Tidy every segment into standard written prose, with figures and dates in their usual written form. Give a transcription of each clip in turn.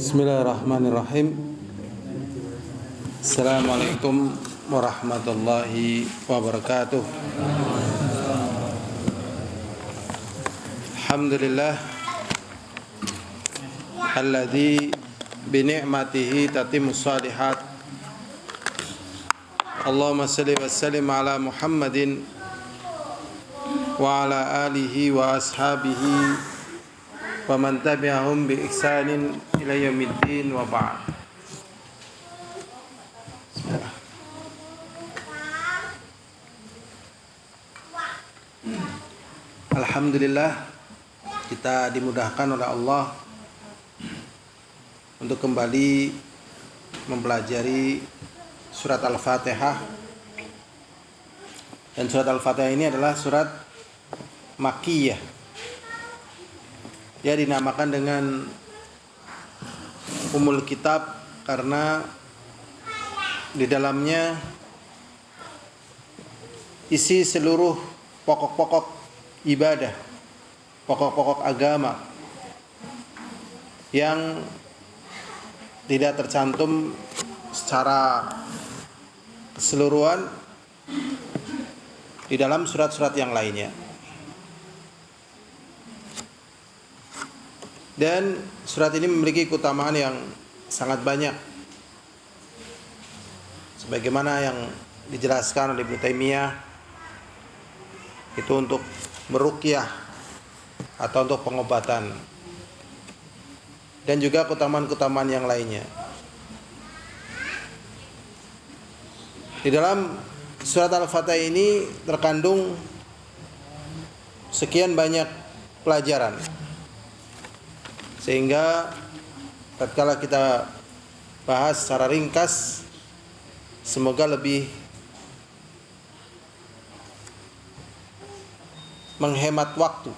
Bismillahirrahmanirrahim. Assalamualaikum warahmatullahi wabarakatuh. Alhamdulillah alladzi bi ni'matihi tatimmus shalihat. Allahumma shalli wa sallim ala Muhammadin wa ala alihi wa ashabihi wa man tabi'ahum bi ihsanin ila yaumiddin wa ba'd. Alhamdulillah, kita dimudahkan oleh Allah untuk kembali mempelajari surat Al-Fatihah. Dan surat Al-Fatihah ini adalah surat Makkiyah. Dia dinamakan dengan Ummul Kitab karena di dalamnya isi seluruh pokok-pokok ibadah, pokok-pokok agama yang tidak tercantum secara keseluruhan di dalam surat-surat yang lainnya. Dan surat ini memiliki keutamaan yang sangat banyak, sebagaimana yang dijelaskan oleh Ibnu Taimiyah, itu untuk meruqyah atau untuk pengobatan, dan juga keutamaan-keutamaan yang lainnya. Di dalam surat Al-Fatihah ini terkandung sekian banyak pelajaran, sehingga tatkala kita bahas secara ringkas, semoga lebih menghemat waktu.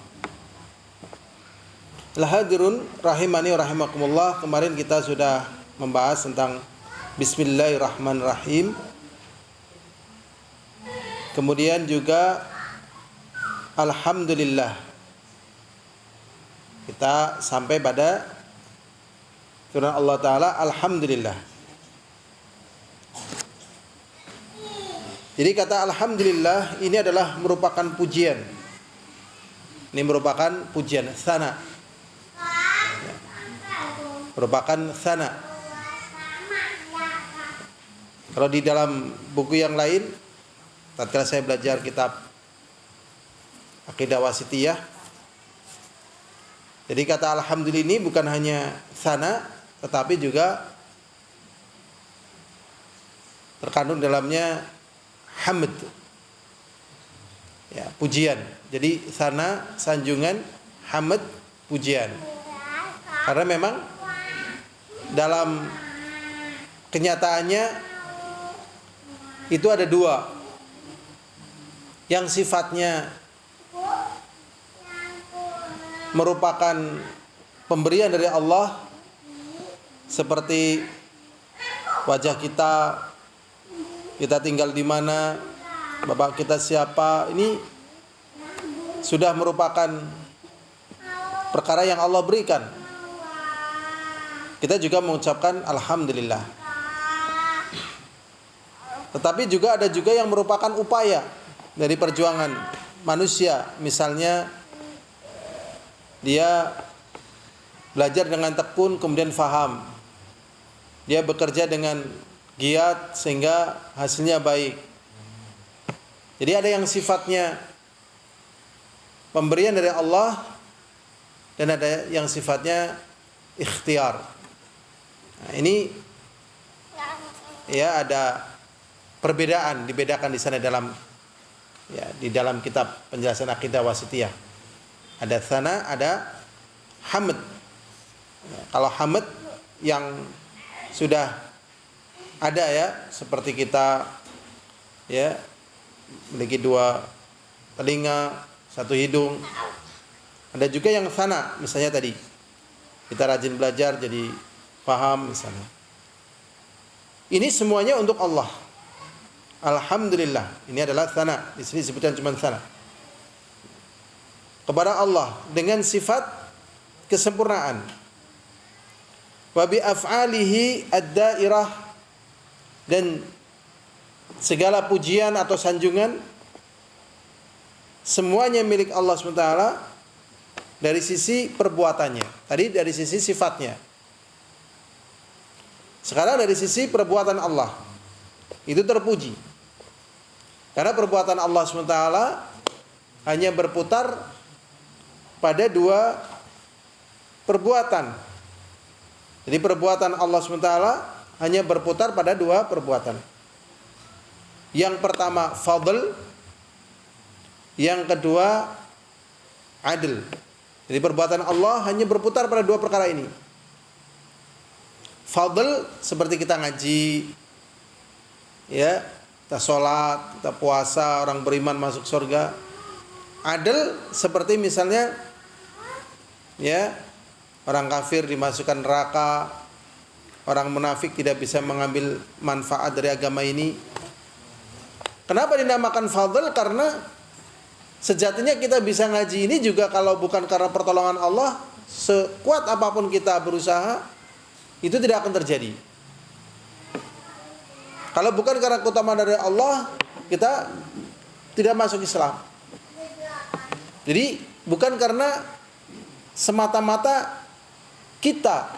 Al-hadirun rahimani wa rahimakumullah, kemarin kita sudah membahas tentang Bismillahirrahmanirrahim. Kemudian juga Alhamdulillah. Kita sampai pada firman Allah Ta'ala, Alhamdulillah. Jadi kata Alhamdulillah ini adalah merupakan pujian. Ini merupakan pujian, tsana. Merupakan tsana. Kalau di dalam buku yang lain, tatkala saya belajar kitab Aqidah Wasithiyah, jadi kata Alhamdulillah ini bukan hanya tsana, tetapi juga terkandung dalamnya hamd, ya, pujian. Jadi tsana sanjungan, hamd pujian. Karena memang dalam kenyataannya itu ada dua, yang sifatnya merupakan pemberian dari Allah, seperti wajah kita, kita tinggal di mana, bapak kita siapa, ini sudah merupakan perkara yang Allah berikan. Kita juga mengucapkan Alhamdulillah. Tetapi juga ada juga yang merupakan upaya dari perjuangan manusia. Misalnya dia belajar dengan tekun kemudian faham. Dia bekerja dengan giat sehingga hasilnya baik. Jadi ada yang sifatnya pemberian dari Allah dan ada yang sifatnya ikhtiar. Nah, ini ya ada perbedaan, dibedakan di sana dalam di dalam kitab penjelasan Aqidah Wasithiyah. Ada tsana, ada hamd. Kalau hamd yang sudah ada, ya, seperti kita ya memiliki dua telinga, satu hidung. Ada juga yang tsana, misalnya tadi kita rajin belajar jadi paham misalnya. Ini semuanya untuk Allah. Alhamdulillah. Ini adalah tsana. Di sini disebutkan cuma tsana. Kepada Allah dengan sifat kesempurnaan. wa bi af'alihi ad-dairah, dan segala pujian atau sanjungan semuanya milik Allah SWT dari sisi perbuatannya. Tadi dari sisi sifatnya. Sekarang dari sisi perbuatan Allah, itu terpuji. Karena perbuatan Allah SWT hanya berputar pada dua perbuatan. Jadi perbuatan Allah SWT hanya berputar pada dua perbuatan. Yang pertama fadl, yang kedua adl. Jadi perbuatan Allah hanya berputar pada dua perkara ini. Fadl seperti kita ngaji, ya, kita sholat, kita puasa, orang beriman masuk surga. Adl seperti misalnya, ya, orang kafir dimasukkan neraka, orang munafik tidak bisa mengambil manfaat dari agama ini. Kenapa dinamakan fadl? Karena sejatinya kita bisa ngaji ini juga kalau bukan karena pertolongan Allah, sekuat apapun kita berusaha, itu tidak akan terjadi. Kalau bukan karena keutamaan dari Allah, kita tidak masuk Islam. Jadi bukan karena semata-mata kita,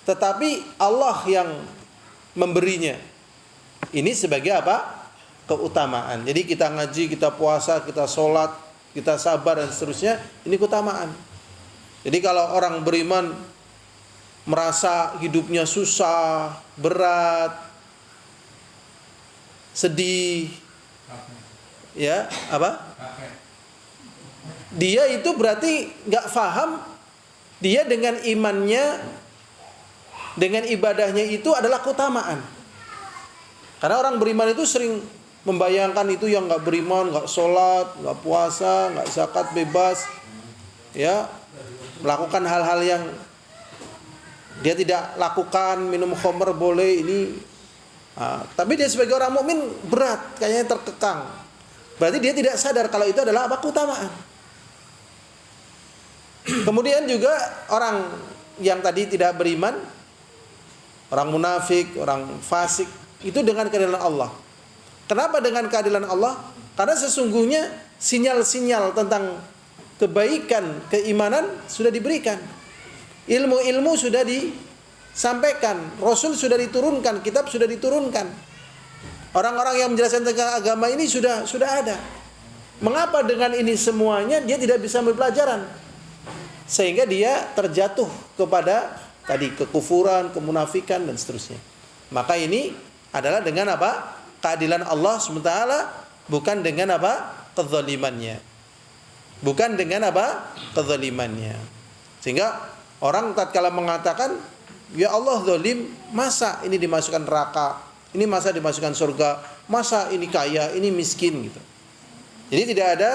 tetapi Allah yang memberinya. Ini sebagai apa? Keutamaan. Jadi kita ngaji, kita puasa, kita sholat, kita sabar dan seterusnya, ini keutamaan. Jadi kalau orang beriman merasa hidupnya susah, berat, sedih, ya, apa? Dia itu berarti nggak paham, dia dengan imannya, dengan ibadahnya itu adalah keutamaan. Karena orang beriman itu sering membayangkan itu yang nggak beriman, nggak sholat, nggak puasa, nggak zakat, bebas, ya, melakukan hal-hal yang dia tidak lakukan, minum khamr boleh, ini, tapi dia sebagai orang mukmin berat, kayaknya terkekang. Berarti dia tidak sadar kalau itu adalah apa? Keutamaan. Kemudian juga orang yang tadi tidak beriman, orang munafik, orang fasik, itu dengan keadilan Allah. Kenapa dengan keadilan Allah? Karena sesungguhnya sinyal-sinyal tentang kebaikan, keimanan sudah diberikan. Ilmu-ilmu sudah disampaikan, Rasul sudah diturunkan, kitab sudah diturunkan. Orang-orang yang menjelaskan tentang agama ini sudah ada. Mengapa dengan ini semuanya dia tidak bisa ambil pelajaran? Sehingga dia terjatuh kepada tadi kekufuran, kemunafikan dan seterusnya. Maka ini adalah dengan apa? Keadilan Allah SWT, bukan dengan apa? Kezalimannya. Bukan dengan apa? Kezalimannya. Sehingga orang tatkala mengatakan, ya Allah zalim, masa ini dimasukkan neraka, ini masa dimasukkan surga, masa ini kaya, ini miskin gitu. Jadi tidak ada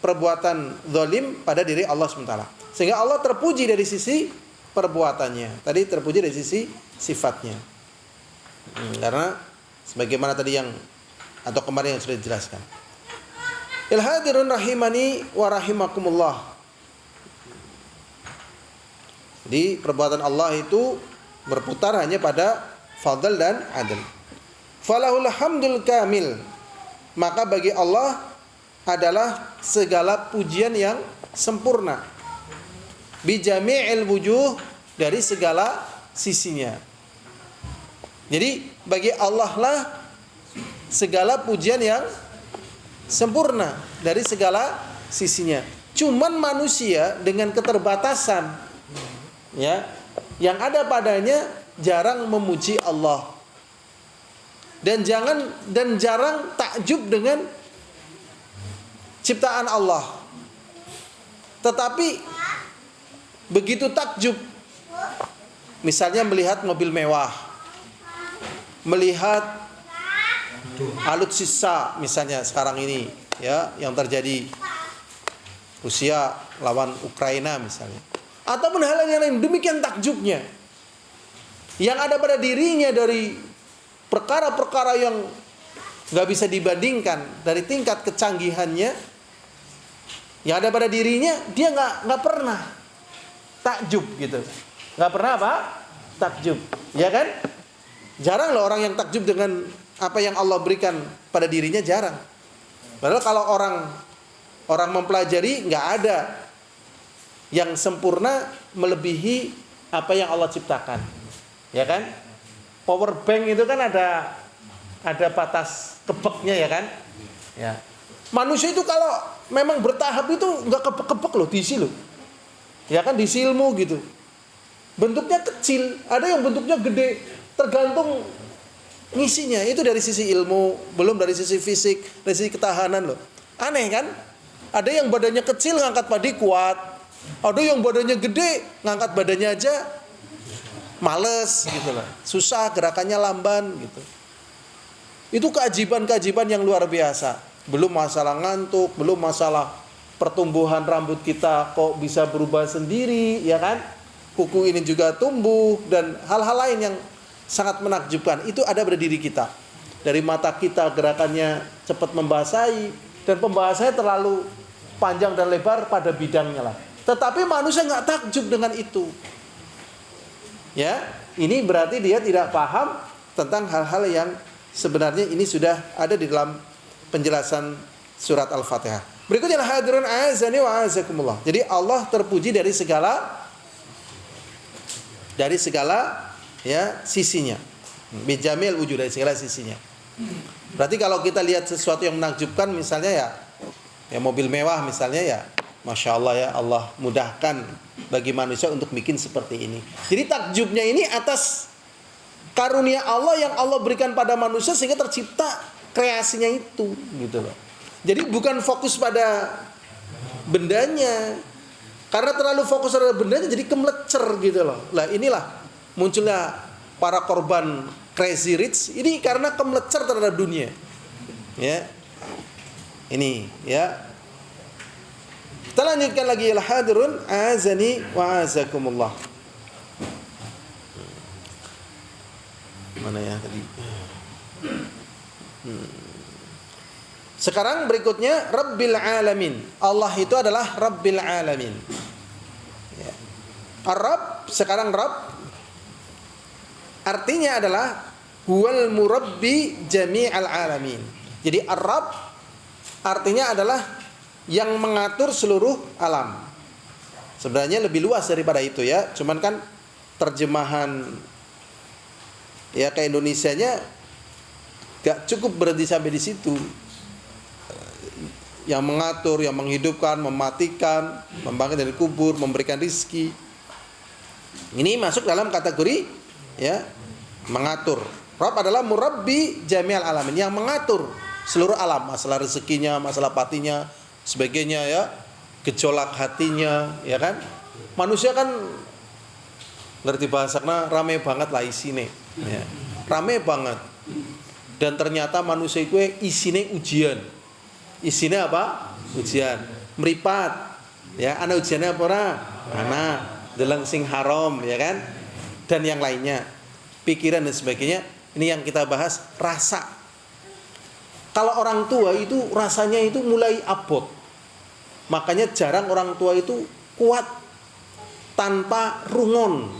perbuatan zalim pada diri Allah SWT. Sehingga Allah terpuji dari sisi perbuatannya. Tadi terpuji dari sisi sifatnya. Karena sebagaimana tadi yang atau kemarin yang sudah dijelaskan. Ilhadirun rahimani wa rahimakumullah. Jadi perbuatan Allah itu berputar hanya pada fadl dan adl. Falahul hamdul kamil. Maka bagi Allah adalah segala pujian yang sempurna. Bijami'il wujuh, dari segala sisinya. Jadi bagi Allah lah segala pujian yang sempurna dari segala sisinya. Cuman manusia dengan keterbatasan, ya, yang ada padanya jarang memuji Allah. Dan jarang takjub dengan ciptaan Allah. Tetapi begitu takjub, misalnya melihat mobil mewah, melihat alutsista misalnya sekarang ini, ya, yang terjadi Rusia lawan Ukraina misalnya, ataupun hal yang lain, demikian takjubnya yang ada pada dirinya dari perkara-perkara yang nggak bisa dibandingkan dari tingkat kecanggihannya yang ada pada dirinya, dia nggak pernah takjub gitu. Nggak pernah apa? Takjub. Ya kan? Jarang loh orang yang takjub dengan apa yang Allah berikan pada dirinya, jarang. Padahal kalau orang mempelajari, nggak ada yang sempurna melebihi apa yang Allah ciptakan. Ya kan? Power bank itu kan ada batas kebeknya, ya kan? Ya. Manusia itu kalau memang bertahap itu nggak kebek-kebek loh, diisi loh. Ya kan, diisi ilmu gitu. Bentuknya kecil, ada yang bentuknya gede, tergantung ngisinya. Itu dari sisi ilmu, belum dari sisi fisik, dari sisi ketahanan loh. Aneh kan? Ada yang badannya kecil ngangkat padi kuat. Ada yang badannya gede ngangkat badannya aja males gitu loh. Susah, gerakannya lamban gitu. Itu keajaiban-keajaiban yang luar biasa. Belum masalah ngantuk, belum masalah pertumbuhan rambut kita kok bisa berubah sendiri, ya kan? Kuku ini juga tumbuh dan hal-hal lain yang sangat menakjubkan. Itu ada pada diri kita. Dari mata kita gerakannya cepat membasahi dan pembahasannya terlalu panjang dan lebar pada bidangnya lah. Tetapi manusia nggak takjub dengan itu. Ya, ini berarti dia tidak paham tentang hal-hal yang sebenarnya ini sudah ada di dalam penjelasan surat Al-Fatihah. Berikutnya hadirun azani wa azakumullah. Jadi Allah terpuji dari segala ya sisinya. Bijamil wujud, dari segala sisinya. Berarti kalau kita lihat sesuatu yang menakjubkan, misalnya ya mobil mewah misalnya, ya Masya Allah, ya Allah mudahkan bagi manusia untuk bikin seperti ini. Jadi takjubnya ini atas karunia Allah yang Allah berikan pada manusia sehingga tercipta kreasinya itu, gitu loh. Jadi bukan fokus pada bendanya. Karena terlalu fokus pada bendanya jadi kemelecer gitu loh. Lah inilah munculnya para korban crazy rich ini karena kemelecer terhadap dunia. Ya. Ini, ya. Kita lanjutkan lagi, al-hadirun azani wa azakumullah. Mana ya tadi? Sekarang berikutnya Rabbil Alamin. Allah itu adalah Rabbil Alamin. Ya. Ar-Rabb, sekarang Rabb artinya adalah huwal murabbi jami'al alamin. Jadi Ar-Rabb artinya adalah yang mengatur seluruh alam. Sebenarnya lebih luas daripada itu ya. Cuman kan terjemahan ya ke Indonesianya gak cukup berhenti sampai di situ. Yang mengatur, yang menghidupkan, mematikan, membangkitkan dari kubur, memberikan rizki. Ini masuk dalam kategori ya mengatur. Rabb adalah murabbi jami'al alamin, yang mengatur seluruh alam, masalah rezekinya, masalah patinya, sebagainya ya, gejolak hatinya, ya kan? Manusia kan ngerti bahasanya rame banget lah isine, ya. Rame banget. Dan ternyata manusia itu isine ujian. Isinya apa? Ujian. Meripat. Ya, ana ujiannya apa ora? Ana deleng sing haram, ya kan? Dan yang lainnya. Pikiran dan sebagainya. Ini yang kita bahas, rasa. Kalau orang tua itu rasanya itu mulai abot. Makanya jarang orang tua itu kuat tanpa rungon.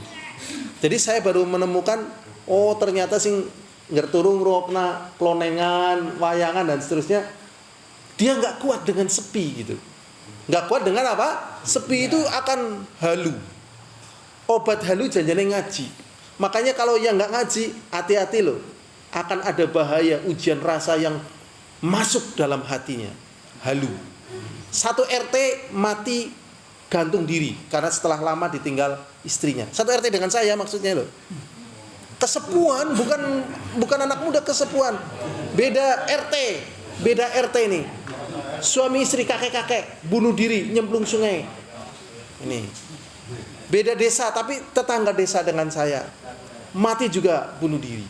Jadi saya baru menemukan, oh ternyata sing ngerturung rokna, klonengan, wayangan dan seterusnya, dia nggak kuat dengan sepi gitu. Nggak kuat dengan apa? Sepi itu akan halu. Obat halu janjane ngaji. Makanya kalau yang nggak ngaji, hati-hati loh. Akan ada bahaya ujian rasa yang masuk dalam hatinya. Halu. Satu RT mati gantung diri karena setelah lama ditinggal istrinya. Satu RT dengan saya maksudnya loh. Kesepuan, bukan anak muda, kesepuan. Beda RT nih. Suami istri, kakek-kakek bunuh diri nyemplung sungai. Ini. Beda desa tapi tetangga desa dengan saya. Mati juga bunuh diri.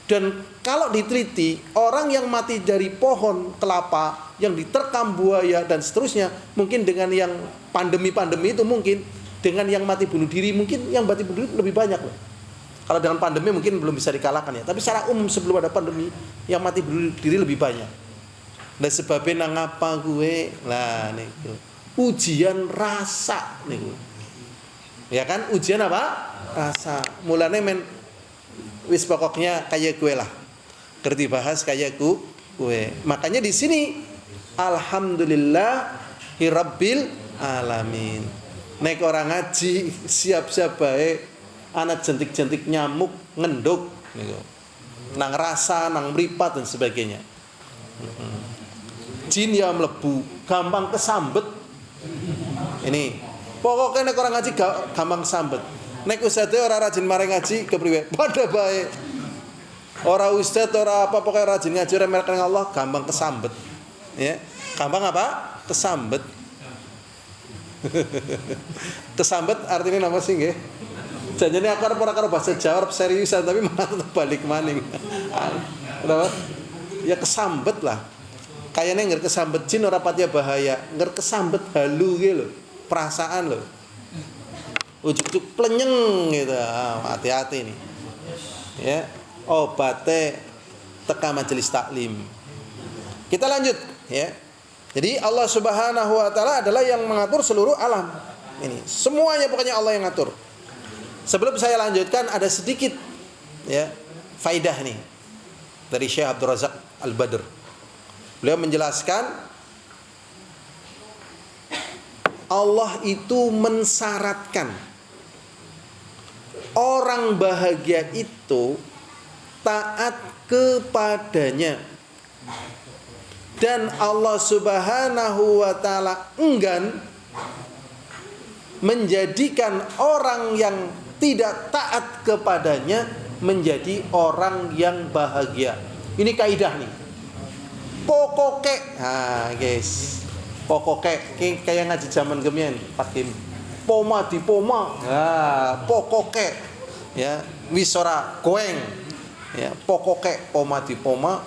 Dan kalau diteliti, orang yang mati dari pohon kelapa yang diterkam buaya dan seterusnya, mungkin dengan yang pandemi-pandemi itu mungkin, dengan yang mati bunuh diri mungkin yang mati bunuh diri lebih banyak loh. Kalau dengan pandemi mungkin belum bisa dikalahkan ya. Tapi secara umum sebelum ada pandemi, yang mati bunuh diri lebih banyak. Dan sebabnya ngapa gue lah niku. Ujian rasa niku. Ya kan? Ujian apa? Rasa. Mulane men wis pokoknya kayak gue lah. Kerti bahas kayak gue. Makanya di sini alhamdulillahirabbil alamin. Nek orang ngaji siap-siap baik, anak jentik-jentik nyamuk ngenduk niku. Nang rasa, nang mripat dan sebagainya. Jin ya mlebu, gampang kesambet. Ini pokoknya nek orang ngaji gampang kesambet. Nek ustadz ora rajin mari ngaji kepriwe? Padha bae. Ora ustadz ora apa pokoknya rajin ngaji ora melek Allah gampang kesambet. Ya. Gampang apa? Kesambet. Kesambet artinya apa sih nggih? Janjane aku arep ora karo bahasa Jawa seriusan tapi malah tetep balik maning. Kenapa? Ya kesambet lah. Kayaknya nggak kesambet jin ora patia bahaya, nggak kesambet halu gitu loh, perasaan loh, ujuk-ujuk plenyeng gitu, hati-hati nih, ya obatnya teka majelis taklim. Kita lanjut, ya. Jadi Allah Subhanahu Wa Taala adalah yang mengatur seluruh alam ini, semuanya pokoknya Allah yang ngatur. Sebelum saya lanjutkan ada sedikit, ya, faidah nih dari Syekh Abdul Razak Al-Badr. Beliau menjelaskan Allah itu mensyaratkan orang bahagia itu taat kepadanya, dan Allah Subhanahu wa taala enggan menjadikan orang yang tidak taat kepadanya menjadi orang yang bahagia. Ini kaidah nih. Pokoke, guys, pokoke, kayak ngaji zaman gemian, Pak Kim, poma di poma, pokoke, ya, wisora koeng, ya, pokoke, poma di poma,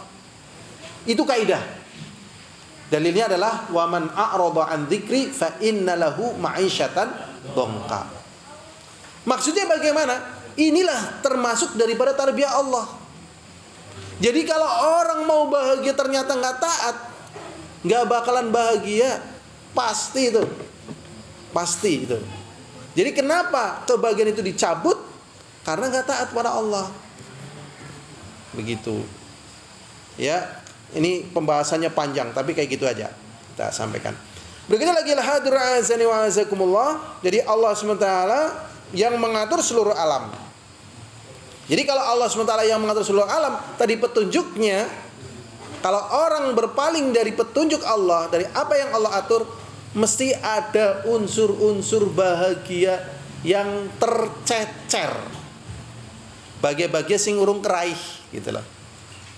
itu kaidah. Dalilnya adalah waman a'rada an dzikri fa innalahu ma'isyatan dongka. Maksudnya bagaimana? Inilah termasuk daripada tarbiyah Allah. Jadi kalau orang mau bahagia ternyata nggak taat, nggak bakalan bahagia, pasti itu, pasti itu. Jadi kenapa kebahagiaan itu dicabut? Karena nggak taat pada Allah. Begitu. Ya, ini pembahasannya panjang, tapi kayak gitu aja kita sampaikan. Berikutnya lagi hadir azani wa azakumullah. Jadi Allah SWT yang mengatur seluruh alam. Jadi kalau Allah SWT yang mengatur seluruh alam, tadi petunjuknya, kalau orang berpaling dari petunjuk Allah, dari apa yang Allah atur, mesti ada unsur-unsur bahagia yang tercecer. Bahagia-bahagia sing urung keraih, gitu loh.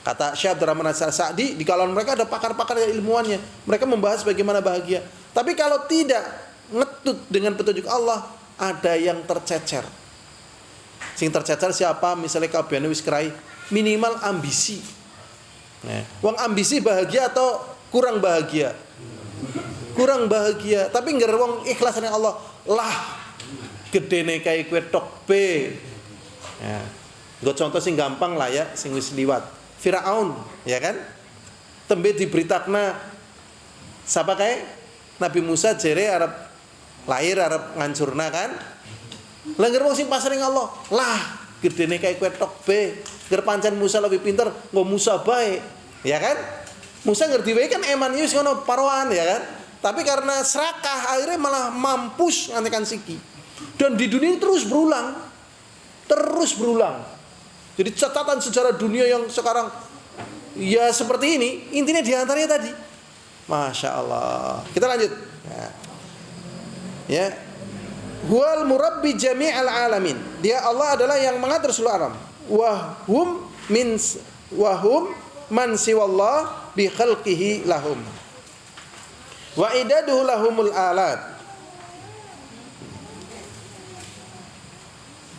Kata Syekh Abdurrahman As-Sa'di, di kalangan mereka ada pakar-pakar ilmuannya. Mereka membahas bagaimana bahagia. Tapi kalau tidak ngetut dengan petunjuk Allah, ada yang tercecer. Sing tercecer siapa? Misalnya kabehane wis kerai, minimal ambisi. Nah, wong ambisi bahagia atau kurang bahagia? Kurang bahagia, tapi ngger wong ikhlas ning Allah. Lah, gedene kae kowe tok be. Ya. Nggo contoh sing gampang lah ya, sing wis liwat. Firaun, ya kan? Tembe diberitakna sapa kae? Nabi Musa jere arep lahir arep ngancurna kan? Langgar wong sing pasrah ning Allah. Lah, gedene kae kowe tok be. Ger pancen Musa lebih pinter, nggo Musa bae. Ya kan? Musa ngerti wae kan eman wis ngono paroan ya kan? Tapi karena serakah akhirnya malah mampus ngantekan siki. Dan di dunia ini terus berulang. Terus berulang. Jadi catatan sejarah dunia yang sekarang ya seperti ini, intinya diantaranya tadi. Masya Allah. Kita lanjut. Ya. Huwal murabbi jami'al alamin. Dia Allah adalah yang mengatur seluruh alam. Wahum man siwallah bi khalqihi lahum. Wa idaduhu lahumul alat.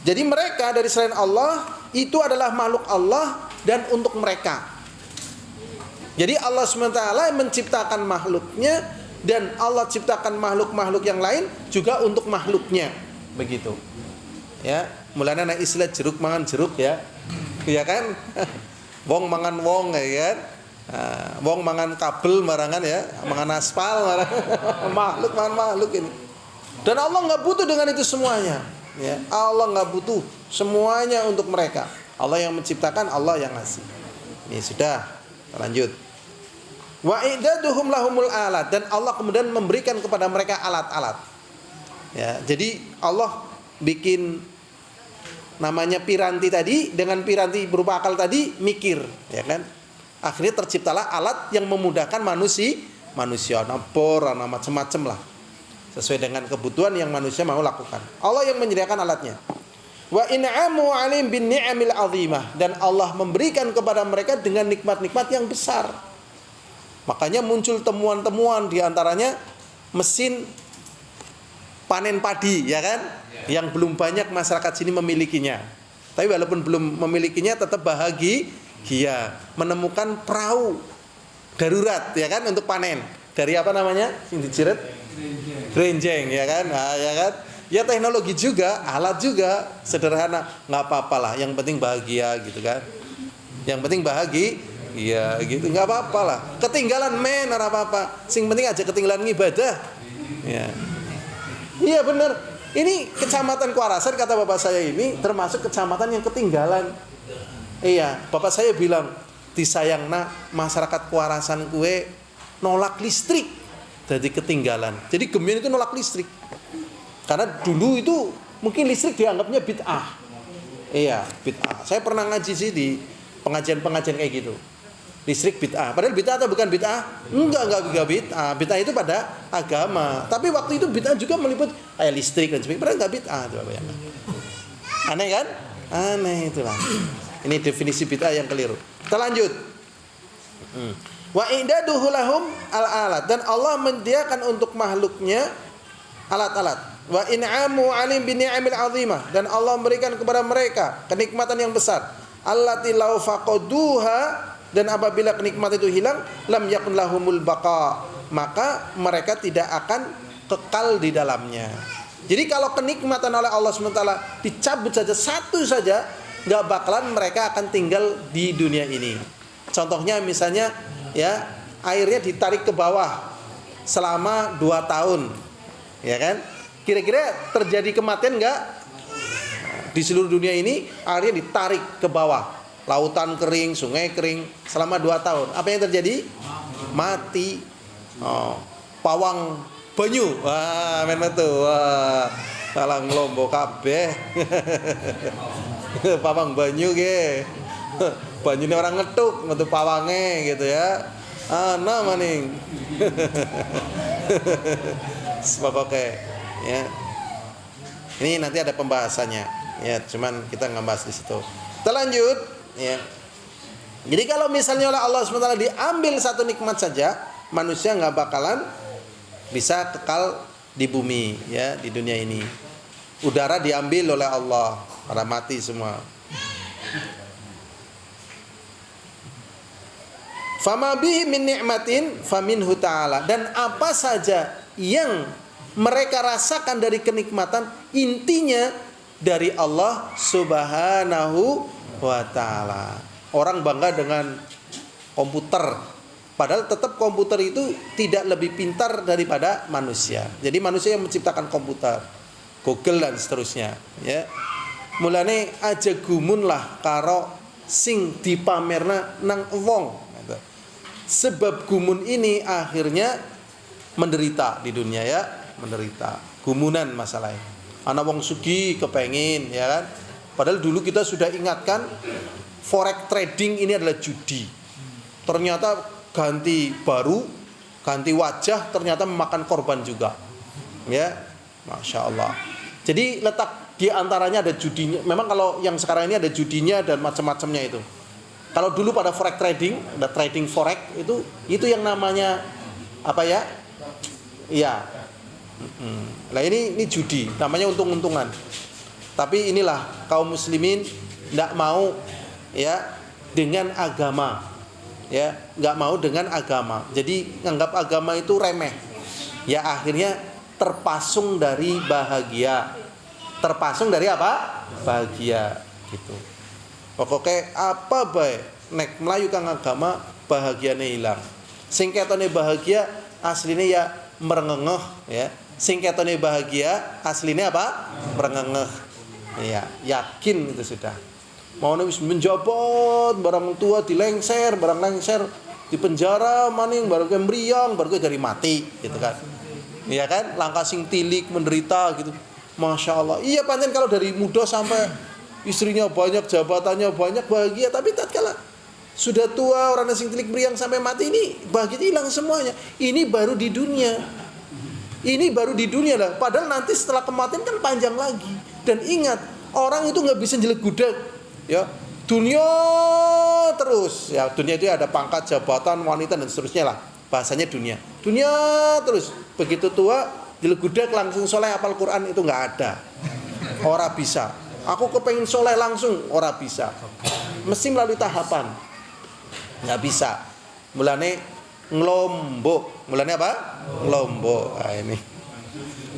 Jadi mereka dari selain Allah itu adalah makhluk Allah dan untuk mereka. Jadi Allah SWT menciptakan makhluknya dan Allah ciptakan makhluk-makhluk yang lain juga untuk makhluknya. Begitu. Ya, mulanya ana istilah jeruk mangan jeruk ya. Ya kan? Wong mangan wong ya kan? Wong mangan kabel marangan ya, mangan aspal marangan. Makhluk mangan makhluk ini. Dan Allah nggak butuh dengan itu semuanya. Ya, Allah nggak butuh semuanya untuk mereka. Allah yang menciptakan, Allah yang ngasih. Ini sudah, lanjut. Wa iddaduhum lahumul alat, dan Allah kemudian memberikan kepada mereka alat-alat. Ya, jadi Allah bikin namanya piranti tadi, dengan piranti berupa akal tadi mikir, ya kan? Akhirnya terciptalah alat yang memudahkan manusia, bor, macam-macam lah. Sesuai dengan kebutuhan yang manusia mau lakukan. Allah yang menyediakan alatnya. Wa in'amu 'alaihim bin ni'amil 'azimah, dan Allah memberikan kepada mereka dengan nikmat-nikmat yang besar. Makanya muncul temuan-temuan di antaranya mesin panen padi, ya kan? Yang belum banyak masyarakat sini memilikinya. Tapi walaupun belum memilikinya tetap bahagia menemukan perahu darurat, ya kan, untuk panen. Dari apa namanya? Yang dijiret? Grenjeng, ya kan? Nah, ya kan? Ya teknologi juga, alat juga, sederhana, nggak apa-apa lah. Yang penting bahagia gitu kan? Yang penting bahagia, iya gitu, nggak apa-apa lah. Ketinggalan ora apa-apa. Sing penting aja ketinggalan ibadah. Ya. Iya benar. Ini kecamatan Kuarasan, kata bapak saya ini termasuk kecamatan yang ketinggalan. Iya, bapak saya bilang, disayangna masyarakat Kuarasan kue nolak listrik, jadi ketinggalan. Jadi Gemien itu nolak listrik. Karena dulu itu mungkin listrik dianggapnya bid'ah. Iya, bid'ah. Saya pernah ngaji sih di pengajian-pengajian kayak gitu. Listrik bid'ah. Padahal bid'ah atau bukan bid'ah? Enggak bid'ah. Bid'ah itu pada agama. Tapi waktu itu bid'ah juga meliput kayak listrik dan sebagainya. Padahal enggak bid'ah, coba bayangkan. Aneh kan? Aneh itulah. Ini definisi bid'ah yang keliru. Kita lanjut. Wa indaduhu lahum al-alat, dan Allah menyediakan untuk makhluknya alat-alat. Wa in'amu 'alaihim bi ni'amil 'azimah, dan Allah memberikan kepada mereka kenikmatan yang besar. Allati law faqaduha, dan apabila kenikmatan itu hilang, lam yakun lahumul baqa, maka mereka tidak akan kekal di dalamnya. Jadi kalau kenikmatan oleh Allah SWT dicabut saja satu saja, nggak bakalan mereka akan tinggal di dunia ini. Contohnya misalnya, ya, airnya ditarik ke bawah selama 2 tahun, ya kan? Kira-kira terjadi kematian enggak? Di seluruh dunia ini airnya ditarik ke bawah, lautan kering, sungai kering selama 2 tahun. Apa yang terjadi? Mati. Pawang banyu. Wah, men metu. Wah, salah nglombo kabeh. Pawang banyu ge. Banyune orang ngetuk, metu pawange gitu ya. Ana maning. Pokoknya ya. Ini nanti ada pembahasannya. Ya, cuman kita nggak bahas di situ. Kita lanjut, ya. Jadi kalau misalnya oleh Allah SWT diambil satu nikmat saja, manusia nggak bakalan bisa kekal di bumi, ya, di dunia ini. Udara diambil oleh Allah, pada mati semua. Fama bihi min ni'matin faminhu ta'ala, dan apa saja yang mereka rasakan dari kenikmatan, intinya dari Allah Subhanahu wa ta'ala. Orang bangga dengan komputer, padahal tetap komputer itu tidak lebih pintar daripada manusia. Jadi manusia yang menciptakan komputer, Google dan seterusnya, ya. Mulane aja gumun lah karo sing dipamerna nang wong. Sebab gumun ini akhirnya menderita di dunia, ya, menderita. Gumunan masalahnya. Anak wong sugih kepengin, ya kan? Padahal dulu kita sudah ingatkan forex trading ini adalah judi. Ternyata ganti baru, ganti wajah, ternyata memakan korban juga. Ya, Masya Allah. Jadi letak di antaranya ada judinya. Memang kalau yang sekarang ini ada judinya dan macam-macamnya itu. Kalau dulu pada forex trading, ada trading forex itu yang namanya apa ya? Iya. Nah ini judi, namanya untung-untungan. Tapi inilah kaum muslimin tidak mau, ya, dengan agama, ya, nggak mau dengan agama. Jadi nganggap agama itu remeh. Ya akhirnya terpasung dari bahagia. Terpasung dari apa? Bahagia gitu. Pokoknya apa bae nek melayu kang agama bahagiane hilang. Sing ketone bahagia asline ya merengengeh, ya. Sing ketone bahagia, aslinya apa? Merengengeh. Iya, yakin itu sudah. Mau wis menjabat, barang tua dilengser, barang lengser di penjara, maning baru ke meriang, baru ke dari mati, gitu kan. Iya kan? Langkah sing tilik menderita gitu. Masya Allah. Iya pancen kalau dari muda sampai istrinya banyak, jabatannya banyak, bahagia, tapi tatkala sudah tua, orang sing tilik meriang sampai mati, ini bahagia hilang semuanya. Ini baru di dunia. Ini baru di dunia lah. Padahal nanti setelah kematian kan panjang lagi. Dan ingat, orang itu nggak bisa jelek gudeg, ya. Dunia terus, ya. Dunia itu ada pangkat, jabatan, wanita dan seterusnya lah. Bahasanya dunia. Dunia terus. Begitu tua, jelek gudeg langsung soleh hafal Quran itu nggak ada. Ora bisa. Aku kepengen soleh langsung, ora bisa. Mesti melalui tahapan. Nggak bisa. Mulane ngelombok. Mulane apa? Ngelombok. Nah, ini.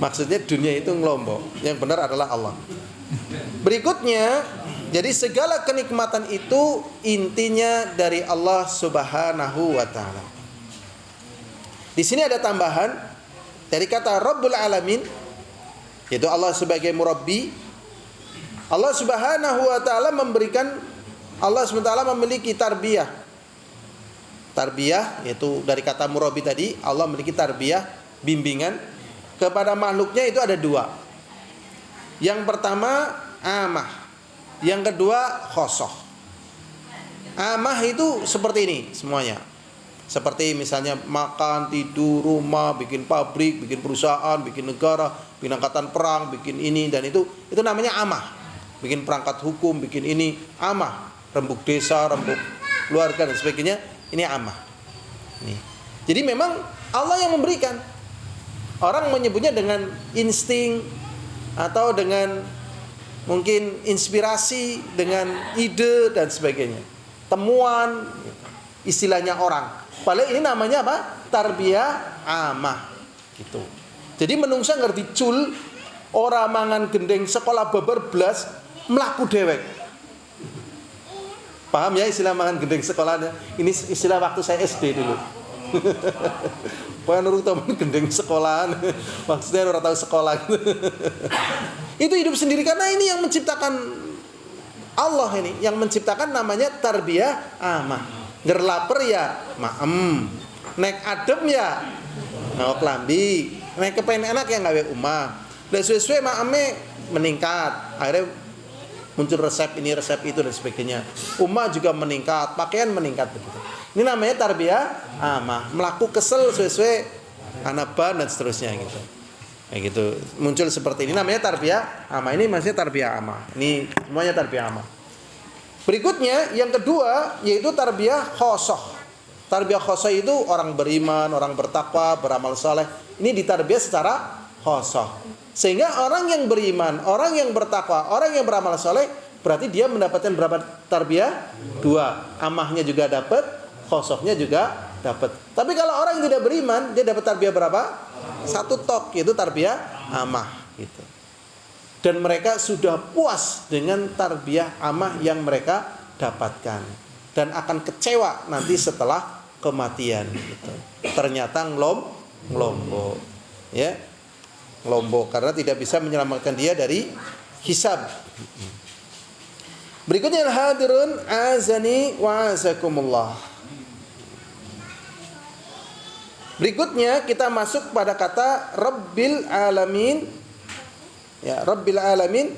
Maksudnya dunia itu ngelombok. Yang benar adalah Allah. Berikutnya, jadi segala kenikmatan itu intinya dari Allah Subhanahu wa taala. Di sini ada tambahan dari kata Rabbul Alamin, yaitu Allah sebagai murabbi. Allah Subhanahu wa taala memberikan, Allah Subhanahu wa taala memiliki tarbiyah. Tarbiyah yaitu dari kata murabbi tadi, Allah memiliki tarbiyah, bimbingan kepada makhluknya itu ada dua. Yang pertama amah, yang kedua khosoh. Amah itu seperti ini semuanya. Seperti misalnya makan, tidur, rumah, bikin pabrik, bikin perusahaan, bikin negara, bikin angkatan perang, bikin ini dan itu namanya amah. Bikin perangkat hukum, bikin ini amah. Rembuk desa, rembuk keluarga dan sebagainya, ini amah. Nih. Jadi memang Allah yang memberikan. Orang menyebutnya dengan insting atau dengan mungkin inspirasi, dengan ide dan sebagainya. Temuan, istilahnya orang. Padahal ini namanya apa? Tarbiyah amah. Gitu. Jadi menungsa ngerti cul, ora mangan gendeng sekolah babar blas, melaku dewek. Paham ya istilah mangan gendeng sekolahnya? Ini istilah waktu saya SD dulu. Pokoknya nurut temen gendeng sekolahan. Maksudnya orang tahu sekolah. Itu hidup sendiri karena ini yang menciptakan Allah ini. Yang menciptakan namanya tarbiyah amah. Ngerlaper ya maem. Nek adem ya ngawak lambi. Nek kepengen enak ya ngawe umah. Dan sesuai maeme meningkat. Akhirnya muncul resep ini, resep itu dan sebagainya. Umah juga meningkat, pakaian meningkat begitu. Ini namanya tarbiyah amah. Melaku kesel sesuai anaban dan seterusnya gitu. Kayak gitu. Muncul seperti ini namanya tarbiyah amah. Ini maksudnya tarbiyah amah. Ini semuanya tarbiyah amah. Berikutnya yang kedua yaitu tarbiyah khosoh. Tarbiyah khosoh itu orang beriman, orang bertakwa, beramal saleh. Ini ditarbiyah secara khosoh. Sehingga orang yang beriman, orang yang bertakwa, orang yang beramal saleh, berarti dia mendapatkan berapa tarbiyah? 2. Amahnya juga dapat, khosohnya juga dapat. Tapi kalau orang yang tidak beriman, dia dapat tarbiyah berapa? 1 tok, yaitu tarbiyah amah gitu. Dan mereka sudah puas dengan tarbiyah amah yang mereka dapatkan dan akan kecewa nanti setelah kematian gitu. Ternyata ngelombok ya. Ngelombok karena tidak bisa menyelamatkan dia dari hisab. Berikutnya al-hadirun azani wa azakumullah. Berikutnya kita masuk pada kata Rabbil alamin. Ya, Rabbil alamin.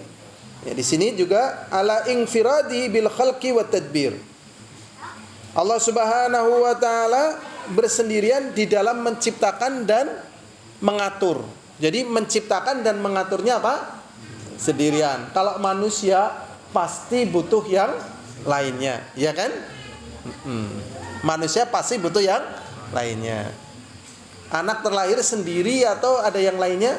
Ya, di sini juga ala infiradi bil khalqi wat tadbir. Allah Subhanahu wa taala bersendirian di dalam menciptakan dan mengatur. Jadi menciptakan dan mengaturnya apa? Sendirian. Kalau manusia pasti butuh yang lainnya, ya kan? Manusia pasti butuh yang lainnya. Anak terlahir sendiri atau ada yang lainnya?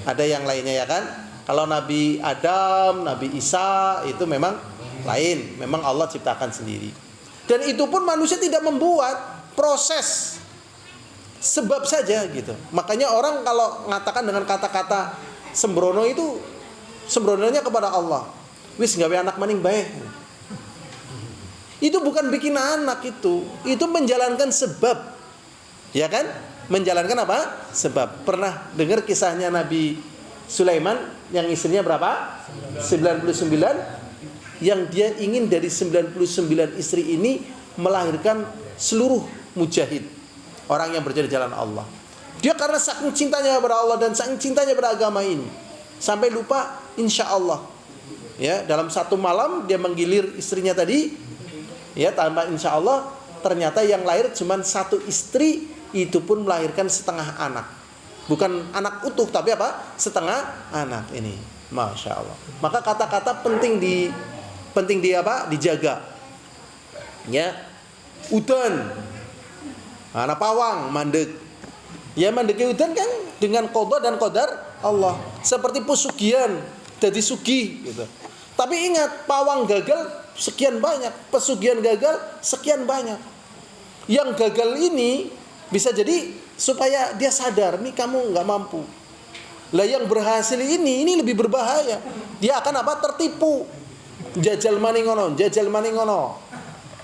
Ada yang lainnya ya kan? Kalau Nabi Adam, Nabi Isa itu memang lain, memang Allah ciptakan sendiri. Dan itu pun manusia tidak membuat proses. Sebab saja gitu. Makanya orang kalau mengatakan dengan kata-kata sembrono itu sembrononya kepada Allah. Wis gawe anak maning bae. Itu bukan bikin anak itu menjalankan sebab. Ya kan? menjalankan apa? Sebab. Pernah dengar kisahnya Nabi Sulaiman yang istrinya berapa? 99, yang dia ingin dari 99 istri ini melahirkan seluruh mujahid, orang yang berjaya di jalan Allah. Dia karena saking cintanya kepada Allah dan saking cintanya pada agama ini, sampai lupa insya Allah. Ya, dalam satu malam dia menggilir istrinya tadi, ya, tanpa insya Allah, ternyata yang lahir cuma satu istri, itu pun melahirkan setengah anak. Bukan anak utuh, tapi apa? Setengah anak ini. Masya Allah. Maka kata-kata penting di apa? Dijaga. Ya. Udan. Anak pawang, mandek. Ya, mandeki udan kan dengan qada dan qadar Allah. Seperti pesugihan, jadi sugih gitu. Tapi ingat, pawang gagal sekian banyak, pesugihan gagal sekian banyak. Yang gagal ini bisa jadi supaya dia sadar, nih kamu nggak mampu. Lah yang berhasil ini lebih berbahaya. Dia akan apa? Tertipu. Jajal maningono, jajal maningono.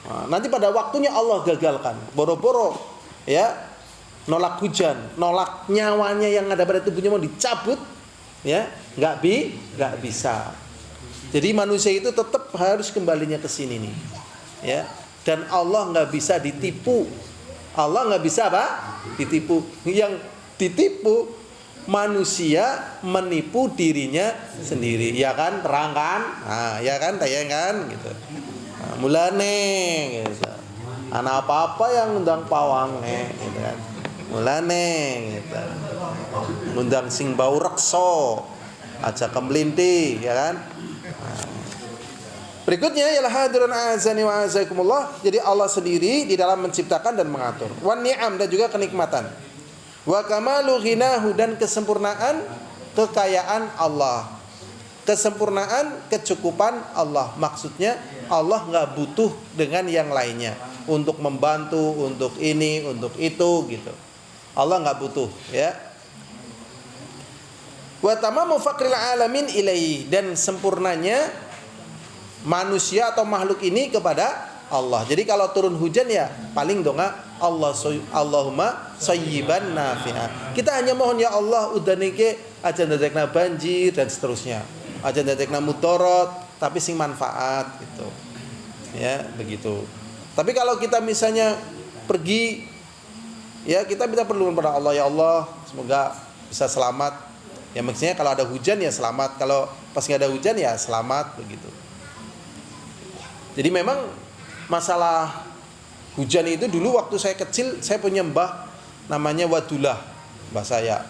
Nah, nanti pada waktunya Allah gagalkan. Boro-boro, ya, nolak hujan, nolak nyawanya yang ada pada tubuhnya mau dicabut, ya, nggak bisa. Jadi manusia itu tetap harus kembalinya ke sini nih, ya. Dan Allah nggak bisa ditipu. Allah nggak bisa apa? Ditipu. Yang ditipu manusia menipu dirinya sendiri, ya kan? Terang kan? Nah, ya kan, tayang kan, gitu. Nah, mulane, gitu. Anak apa yang undang pawang, gitu kan? Mulane, gitu. Undang sing bau rekso, aja kemelinti, ya kan? Nah. Berikutnya ialah hadirin azani wa azakumullah. Jadi Allah sendiri di dalam menciptakan dan mengatur. Wan ni'am, dan juga kenikmatan. Wa kamalu ghinahu, dan kesempurnaan kekayaan Allah. Kesempurnaan kecukupan Allah. Maksudnya Allah enggak butuh dengan yang lainnya untuk membantu, untuk ini, untuk itu gitu. Allah enggak butuh, ya. Wa tamamu faqril alamin ilaihi, dan sempurnanya manusia atau makhluk ini kepada Allah. Jadi kalau turun hujan ya paling doa Allahumma sayyiban nafi'a. Kita hanya mohon, ya Allah udanike aja ndadekna banjir dan seterusnya. Aja ndadekna mudorot tapi sing manfaat gitu. Ya, begitu. Tapi kalau kita misalnya pergi, ya kita perlu kepada Allah, ya Allah semoga bisa selamat. Ya maksudnya kalau ada hujan ya selamat, kalau pas nggak ada hujan ya selamat, begitu. Jadi memang masalah hujan itu dulu waktu saya kecil, saya punya mbah namanya Wadullah, mbah saya.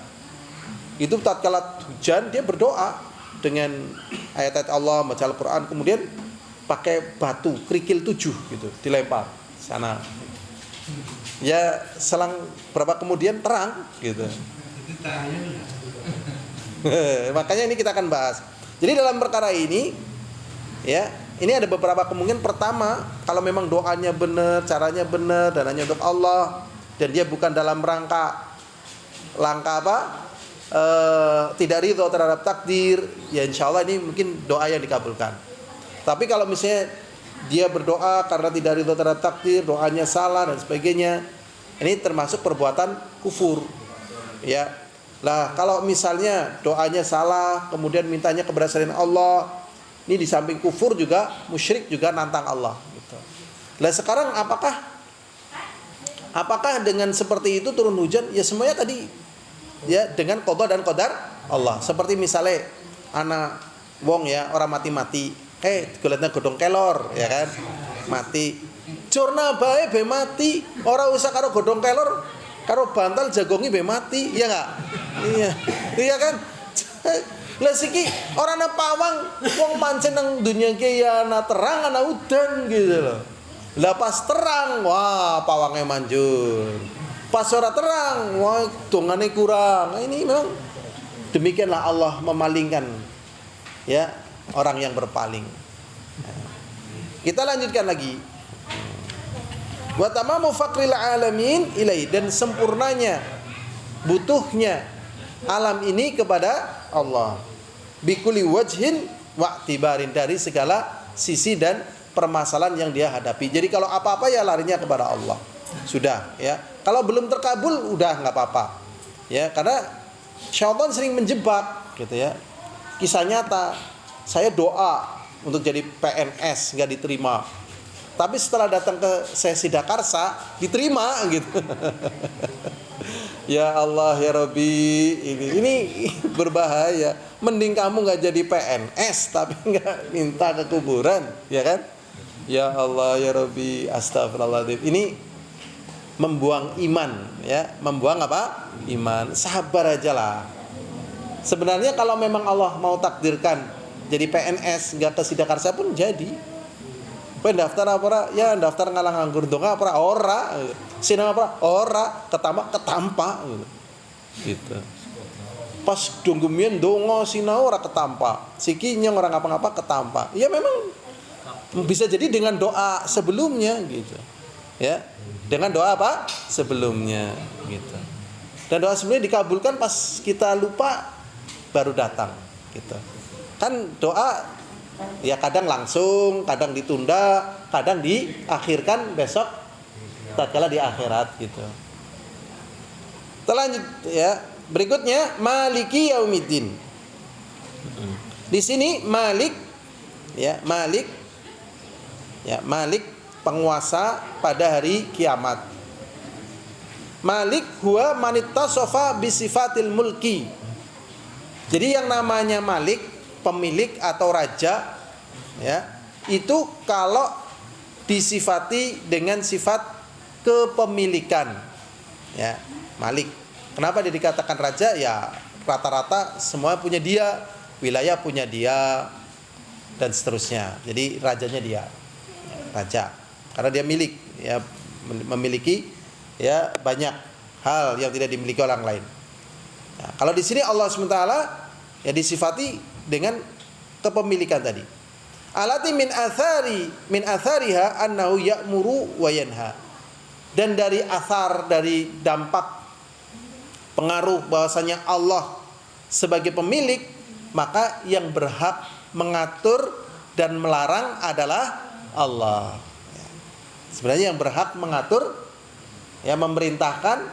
Itu tatkala hujan dia berdoa dengan ayat-ayat Allah, baca Al-Quran, kemudian pakai batu kerikil 7 gitu dilempar sana. Ya selang berapa kemudian terang gitu. Makanya ini kita akan bahas. Jadi dalam perkara ini, ya, ini ada beberapa kemungkinan. Pertama, kalau memang doanya benar, caranya benar, dan hanya untuk Allah, dan dia bukan dalam rangka apa? Tidak ridho terhadap takdir, ya insya Allah ini mungkin doa yang dikabulkan. Tapi kalau misalnya dia berdoa karena tidak ridho terhadap takdir, doanya salah dan sebagainya, ini termasuk perbuatan kufur. Ya, lah kalau misalnya doanya salah, kemudian mintanya kepada selain Allah, ini di samping kufur juga musyrik, juga nantang Allah gitu. Lah sekarang apakah dengan seperti itu turun hujan? Ya semuanya tadi ya dengan qada dan qadar Allah. Seperti misalnya anak wong ya, orang mati-mati, golekna godhong kelor ya kan, mati. Curna bae be mati, ora usah karo godhong kelor, karo bantal jagongi be mati, ya enggak? Iya. Iya kan? Lah siki ora ana pawang, wong pancen nang dunya iki ya ana terang ana udan gitu loh. Lah pas terang, wah pawangnya manjur. Pas ora terang, wah dongane kurang. Nah, ini memang demikianlah Allah memalingkan ya orang yang berpaling. Kita lanjutkan lagi. Wa tamamu faqril alamin ilai, dan sempurnanya butuhnya alam ini kepada Allah. Bikuli wajhin wa tibarin, dari segala sisi dan permasalahan yang dia hadapi. Jadi kalau apa-apa ya larinya kepada Allah. sudah ya. Kalau belum terkabul udah nggak apa-apa. Ya, karena syaitan sering menjebak gitu ya. Kisah nyata, saya doa untuk jadi PNS nggak diterima. Tapi setelah datang ke sesi Dakarsa diterima gitu. Ya Allah ya Rabbi, ini berbahaya. Mending kamu nggak jadi PNS tapi nggak minta ke kuburan, ya kan? Ya Allah ya Rabbi, astagfirullahaladzim. Ini membuang iman, ya, membuang apa? Iman. Sabar aja lah. Sebenarnya kalau memang Allah mau takdirkan jadi PNS nggak ke Sidakarsa pun jadi. Pendaftar apa? Ya daftar ngalang nganggur donga apa? Ora. Sinang apa? Ora. Ketampa. Gitu. Pas dunggumien dongo sinau ora ketampa. Sikinya orang apa-apa ketampa. Ya memang bisa jadi dengan doa sebelumnya gitu. Ya. Dengan doa apa? Sebelumnya gitu. Dan doa sebelumnya dikabulkan pas kita lupa baru datang gitu. Kan doa ya kadang langsung, kadang ditunda, kadang diakhirkan besok tatkala di akhirat gitu. Lanjut ya. Berikutnya Maliki Yaumiddin. Di sini Malik ya, Malik ya, Malik penguasa pada hari kiamat. Malik huwa manittasafa bisifatil mulki. Jadi yang namanya Malik, pemilik atau raja ya, itu kalau disifati dengan sifat kepemilikan ya, Malik. Kenapa dia dikatakan raja? Ya rata-rata semua punya dia, wilayah punya dia dan seterusnya. Jadi rajanya dia, raja. Karena dia milik ya, memiliki ya banyak hal yang tidak dimiliki orang lain. Nah, kalau di sini Allah SWT ya disifati dengan kepemilikan tadi. Alati min athariha annahu ya'muru wa yanha. Dan dari athar, dari dampak pengaruh bahwasanya Allah sebagai pemilik, maka yang berhak mengatur dan melarang adalah Allah. Sebenarnya yang berhak mengatur ya, memerintahkan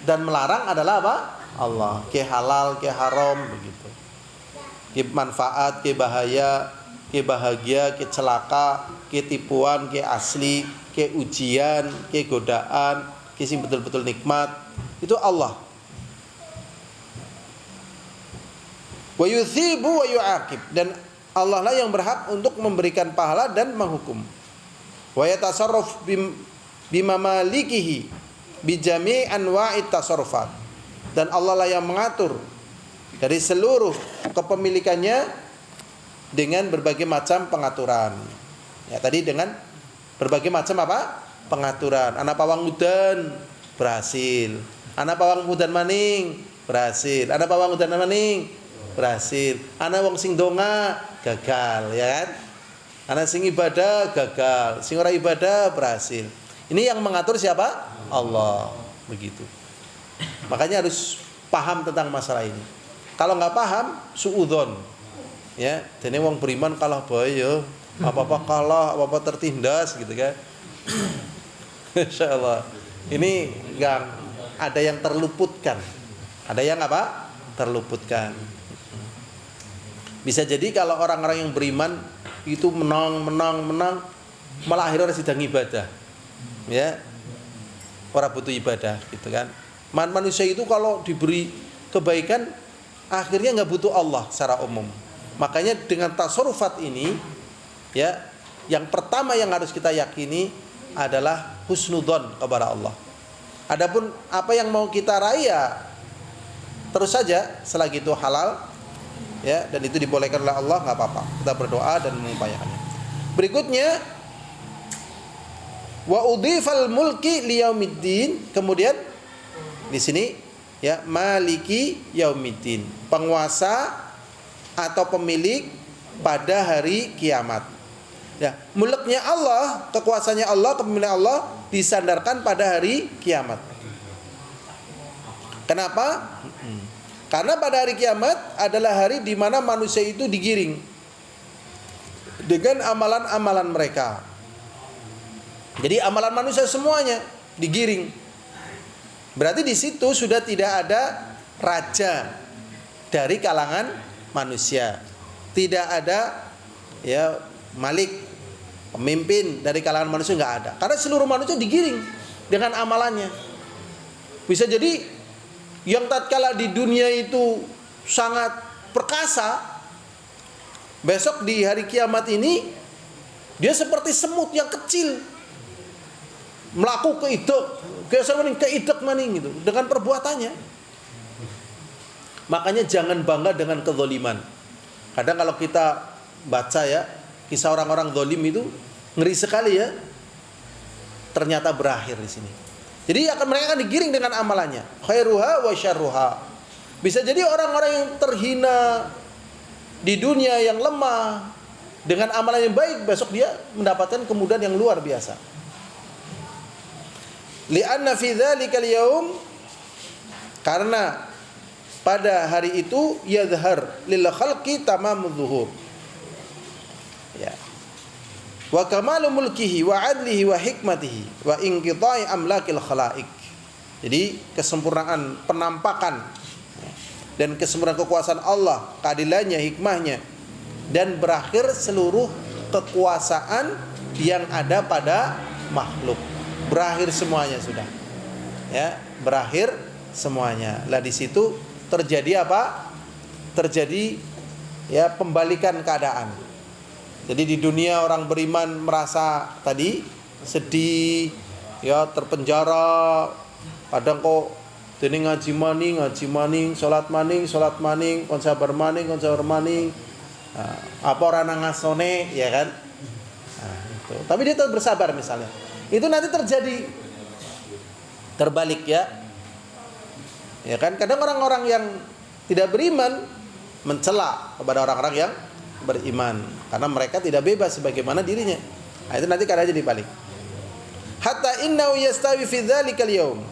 dan melarang adalah apa? Allah. Ke halal, ke haram begitu. Ke manfaat, ke bahaya, ke bahagia, ke celaka, ke tipuan, ke asli, ke ujian, ke godaan, ke sing betul-betul nikmat. Itu Allah. Wa yuthibu wa yu'aqib, dan Allah lah yang berhak untuk memberikan pahala dan menghukum. Wa yatasarraf bima malikihi bi jami' anwa'it tasarrufat, dan Allah lah yang mengatur dari seluruh kepemilikannya dengan berbagai macam pengaturan. Ya tadi dengan berbagai macam apa? Pengaturan. Ana pawang udan berhasil. Ana pawang udan maning berhasil. Ana pawang udan maning berhasil. Ana wong sing donga gagal, ya kan? Ana sing ibadah gagal, sing ora ibadah berhasil. Ini yang mengatur siapa? Allah. Begitu. Makanya harus paham tentang masalah ini. Kalau nggak paham, suudzon. Ya, dene wong beriman kalah bae ya. Apa-apa kalah, apa-apa tertindas gitu kan. Insyaallah. Ini nggak ada yang terluputkan. Ada yang apa? Terluputkan. Bisa jadi kalau orang-orang yang beriman itu menang, malah akhirnya sedang ibadah. Ya. Orang butuh ibadah gitu kan. Manusia itu kalau diberi kebaikan akhirnya nggak butuh Allah secara umum. Makanya dengan tasarrufat ini ya, yang pertama yang harus kita yakini adalah husnudzon kepada Allah. Adapun apa yang mau kita raih ya terus saja selagi itu halal ya, dan itu dibolehkan oleh Allah, nggak apa-apa. Kita berdoa dan mengupayakannya. Berikutnya wa udhifal mulki liyaumiddin. Kemudian di sini ya, maliki yaumiddin, penguasa atau pemilik pada hari kiamat. Ya, mulknya Allah, kekuasaannya Allah, kepemilikan Allah disandarkan pada hari kiamat. Kenapa? Karena pada hari kiamat adalah hari di mana manusia itu digiring dengan amalan-amalan mereka. Jadi amalan manusia semuanya digiring. Berarti di situ sudah tidak ada raja dari kalangan manusia. Tidak ada ya malik, pemimpin dari kalangan manusia, nggak ada. Karena seluruh manusia digiring dengan amalannya. Bisa jadi yang tatkala di dunia itu sangat perkasa, besok di hari kiamat ini dia seperti semut yang kecil, melaku keidak maning gitu dengan perbuatannya. Makanya jangan bangga dengan kezaliman. Kadang kalau kita baca ya kisah orang-orang zalim itu ngeri sekali ya. Ternyata berakhir di sini. Jadi mereka akan digiring dengan amalannya. Khairuha wa syarruha. Bisa jadi orang-orang yang terhina di dunia yang lemah dengan amalan yang baik, besok dia mendapatkan kemudahan yang luar biasa. Li'anna fi dzalikal yaum, karena pada hari itu yadhhar lil khalqi tamamudz zuhur. Ya. Wa kamalu mulkihi wa adlihi wa hikmatihi wa inqita'i amlakil khalaiq. Jadi kesempurnaan penampakan dan kesempurnaan kekuasaan Allah, keadilannya, hikmahnya, dan berakhir seluruh kekuasaan yang ada pada makhluk. Berakhir semuanya sudah. Ya, berakhir semuanya. Lah di situ terjadi apa? Terjadi ya pembalikan keadaan. Jadi di dunia orang beriman merasa tadi sedih, ya terpenjara, kadang kok dene ngaji maning, salat maning, kon sabar maning. Apa ora nang ngasone, ya kan? Nah, itu. Tapi dia tetap bersabar misalnya. Itu nanti terjadi terbalik ya. Ya kan? Kadang orang-orang yang tidak beriman mencela kepada orang-orang yang beriman karena mereka tidak bebas sebagaimana dirinya. Nah, itu nanti keadaannya dibalik. Hatta innahu yastawi fi dzalikal yaum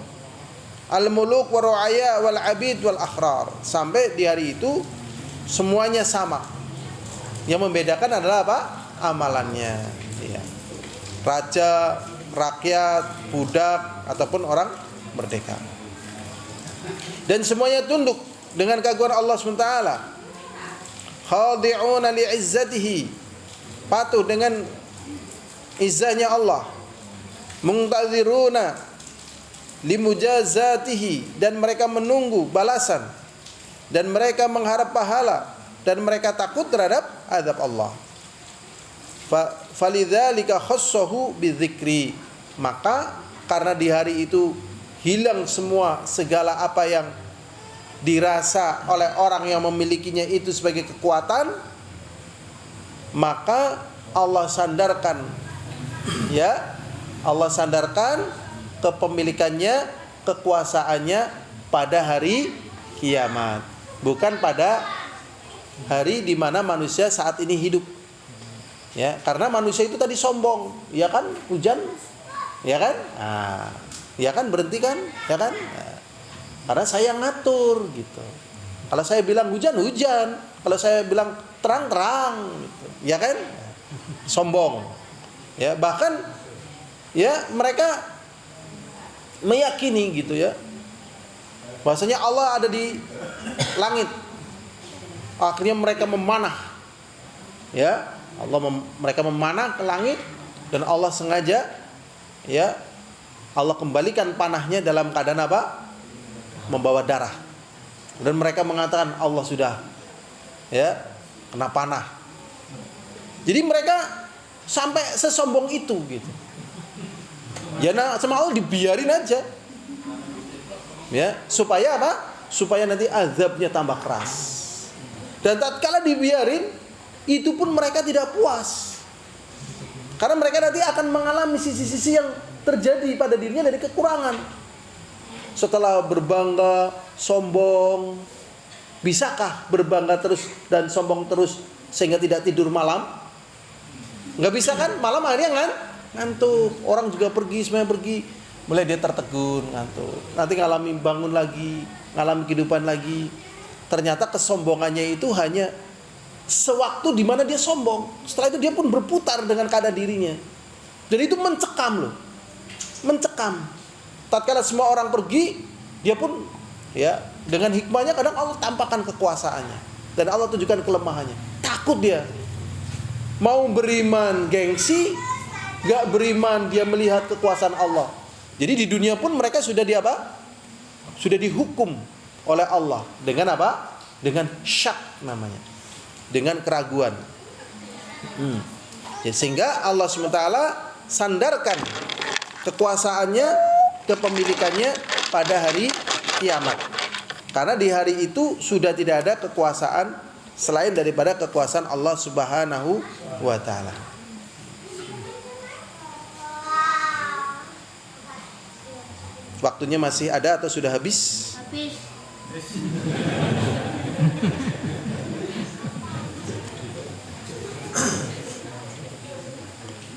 al-muluk wa ru'aya wal 'abid wal ahrar. Sampai di hari itu semuanya sama. Yang membedakan adalah apa? Amalannya. Ya. Raja, rakyat, budak ataupun orang merdeka. Dan semuanya tunduk dengan keagungan Allah SWT. Khadi'una li'izzatihi, patuh dengan izzahnya Allah. Muntaziruna limujazatihi, dan mereka menunggu balasan, dan mereka mengharap pahala, dan mereka takut terhadap azab Allah. Falidzalika khassahu bidzikri, maka karena di hari itu hilang semua segala apa yang dirasa oleh orang yang memilikinya itu sebagai kekuatan, maka Allah sandarkan kepemilikannya, kekuasaannya pada hari kiamat, bukan pada hari di mana manusia saat ini hidup. Ya, karena manusia itu tadi sombong, ya kan? Hujan, ya kan? Nah, ya kan, berhenti kan? Ya kan? Nah, karena saya ngatur gitu. Kalau saya bilang hujan, hujan. Kalau saya bilang terang, terang gitu. Ya kan? Sombong. Ya, bahkan ya mereka meyakini gitu ya. Bahwasanya Allah ada di langit. Akhirnya mereka memanah. Ya, mereka memanah ke langit, dan Allah sengaja ya Allah kembalikan panahnya dalam keadaan apa? Membawa darah. Dan mereka mengatakan Allah sudah ya kena panah. Jadi mereka sampai sesombong itu gitu. Ya sama Allah dibiarin aja. Ya, supaya apa? Supaya nanti azabnya tambah keras. Dan tatkala dibiarin, itu pun mereka tidak puas. Karena mereka nanti akan mengalami sisi-sisi yang terjadi pada dirinya dari kekurangan. Setelah berbangga, sombong, bisakah berbangga terus dan sombong terus sehingga tidak tidur malam? Nggak bisa kan? Malam akhirnya ngantuk. Orang juga pergi, semuanya pergi. Mulai dia tertegun, ngantuk. Nanti ngalami bangun lagi, ngalami kehidupan lagi. Ternyata kesombongannya itu hanya sewaktu di mana dia sombong. Setelah itu dia pun berputar dengan keadaan dirinya. Dan itu mencekam loh. Mencekam. tatkala semua orang pergi, dia pun ya dengan hikmahnya kadang Allah tampakkan kekuasaannya dan Allah tunjukkan kelemahannya. Takut dia. Mau beriman gengsi, gak beriman dia melihat kekuasaan Allah. Jadi di dunia pun mereka sudah sudah dihukum oleh Allah dengan apa? Dengan syak namanya, dengan keraguan. Jadi sehingga Allah SWT sandarkan kekuasaannya, kepemilikannya pada hari kiamat. Karena di hari itu sudah tidak ada kekuasaan selain daripada kekuasaan Allah Subhanahu wa taala. Waktunya masih ada atau sudah habis? Habis.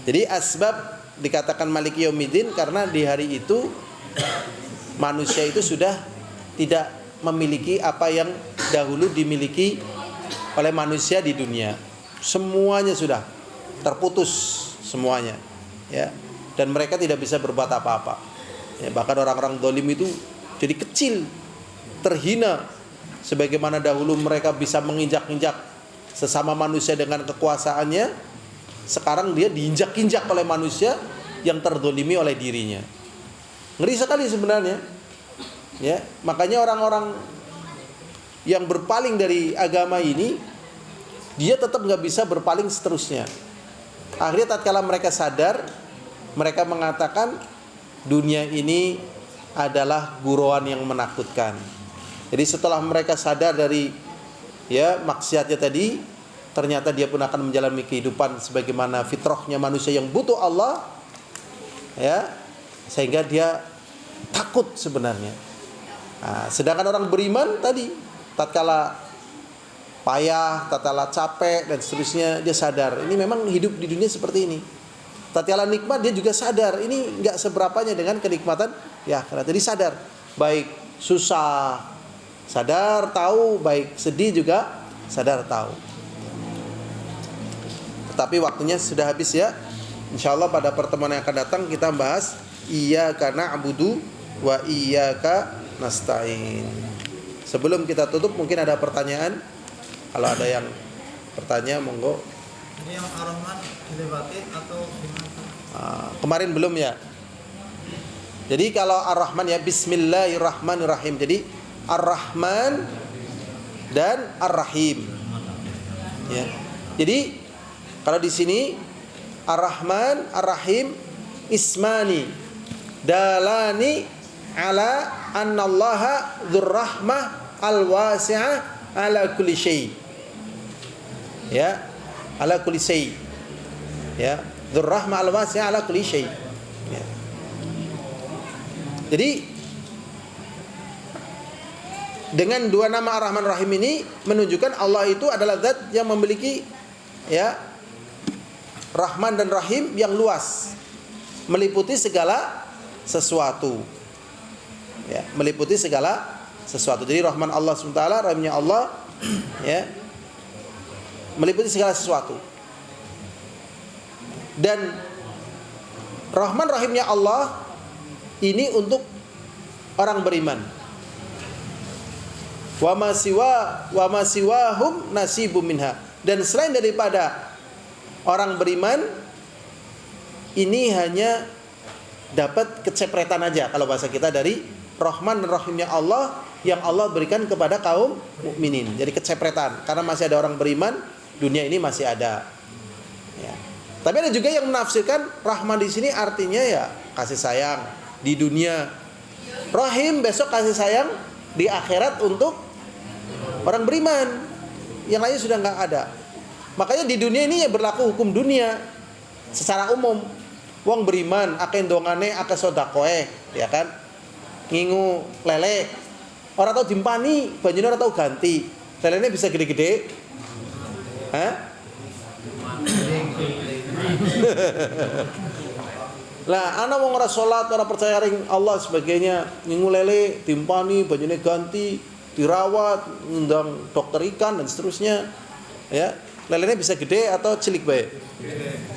Jadi asbab dikatakan Malik Yaumiddin karena di hari itu manusia itu sudah tidak memiliki apa yang dahulu dimiliki oleh manusia di dunia. Semuanya sudah terputus semuanya, ya. Dan mereka tidak bisa berbuat apa-apa. Ya, bahkan orang-orang zalim itu jadi kecil, terhina. Sebagaimana dahulu mereka bisa menginjak-injak sesama manusia dengan kekuasaannya, sekarang dia diinjak-injak oleh manusia yang terzalimi oleh dirinya. Ngeri sekali sebenarnya. Ya, makanya orang-orang yang berpaling dari agama ini, dia tetap nggak bisa berpaling seterusnya. Akhirnya tatkala mereka sadar, mereka mengatakan dunia ini adalah guruan yang menakutkan. Jadi setelah mereka sadar dari ya maksiatnya tadi, ternyata dia pun akan menjalani kehidupan sebagaimana fitrahnya manusia yang butuh Allah, ya, sehingga dia takut sebenarnya. Nah, sedangkan orang beriman tadi, tatkala payah, tatkala capek dan seterusnya, dia sadar ini memang hidup di dunia seperti ini. Tatkala nikmat dia juga sadar ini enggak seberapanya dengan kenikmatan ya akhirat. Jadi sadar, baik susah sadar tahu, baik sedih juga sadar tahu. Tapi waktunya sudah habis ya. Insyaallah pada pertemuan yang akan datang kita bahas iyyaka na'budu wa iyyaka nasta'in. Sebelum kita tutup mungkin ada pertanyaan. Kalau ada yang bertanya monggo. Ini yang Ar-Rahman dilewati atau gimana? Kemarin belum ya. Jadi kalau Ar-Rahman ya bismillahirrahmanirrahim. Jadi Ar-Rahman dan Ar-Rahim. Ya. Jadi kalau di sini Ar-Rahman, Ar-Rahim ismani dalani ala annallaha dzurrahmah al-wasi'ah ala kulli syai. Ya, ala kulli syai. Ya, dzurrahmah al-wasi'ah ala kulli syai. Ya. Jadi dengan dua nama Ar-Rahman Ar-Rahim ini menunjukkan Allah itu adalah zat yang memiliki ya Rahman dan Rahim yang luas, meliputi segala sesuatu. Ya, meliputi segala sesuatu. Jadi Rahman Allah SWT, Rahimnya Allah ya, meliputi segala sesuatu. Dan Rahman Rahimnya Allah ini untuk orang beriman. Wa ma siwahum nasibum minha. Dan selain daripada orang beriman ini hanya dapat kecepretan aja kalau bahasa kita dari Rahman dan Rahimnya Allah yang Allah berikan kepada kaum mukminin. Jadi kecepretan karena masih ada orang beriman, dunia ini masih ada. Ya. Tapi ada juga yang menafsirkan Rahman di sini artinya ya kasih sayang di dunia. Rahim besok kasih sayang di akhirat untuk orang beriman. Yang lainnya sudah nggak ada. Makanya di dunia ini ya berlaku hukum dunia secara umum. Wong beriman akeh dongane akeh sedekah, ya kan? Ngingu lele. Ora tau dimpani, banyune ora tau ganti. Lelene bisa gede-gede. Hah? Lah ana wong ora salat, ora percaya ring Allah sebagainya, ngingu lele, dimpani, banyune ganti, dirawat, ngundang dokter ikan dan seterusnya. Ya. Lelenya bisa gede atau cilik baik.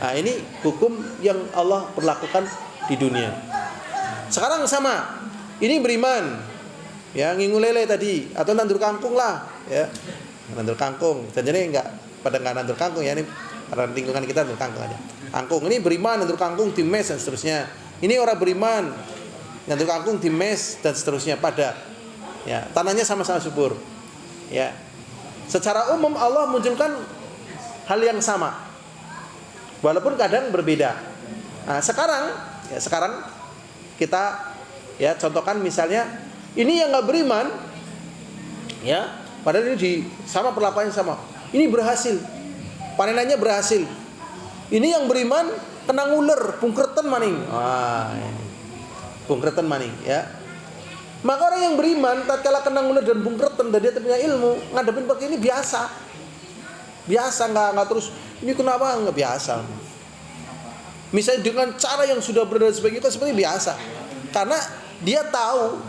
Nah, ini hukum yang Allah perlakukan di dunia. Sekarang sama. Ini beriman. Ya, ngingu lele tadi atau nandur kangkung lah, ya. Nandur kangkung. Jangan enggak pada enggak nandur kangkung ya, ini pada lingkungan kita nandur kangkung aja. Kangkung ini beriman nandur kangkung di mes dan seterusnya. Ini orang beriman nandur kangkung di mes dan seterusnya pada ya, tanahnya sama-sama subur. Ya. Secara umum Allah munculkan hal yang sama. Walaupun kadang berbeda. Nah, sekarang kita ya contohkan misalnya ini yang nggak beriman, ya, padahal ini sama perlakuannya sama. Ini berhasil, panenannya berhasil. Ini yang beriman kena nguler, pungkerten maning. Pungkerten maning, ya. Maka orang yang beriman tatkala kena nguler dan pungkerten dan dia punya ilmu, ngadepin seperti ini biasa, nggak terus ini kenapa nggak biasa. Misalnya dengan cara yang sudah benar dan sebagainya itu seperti biasa, karena dia tahu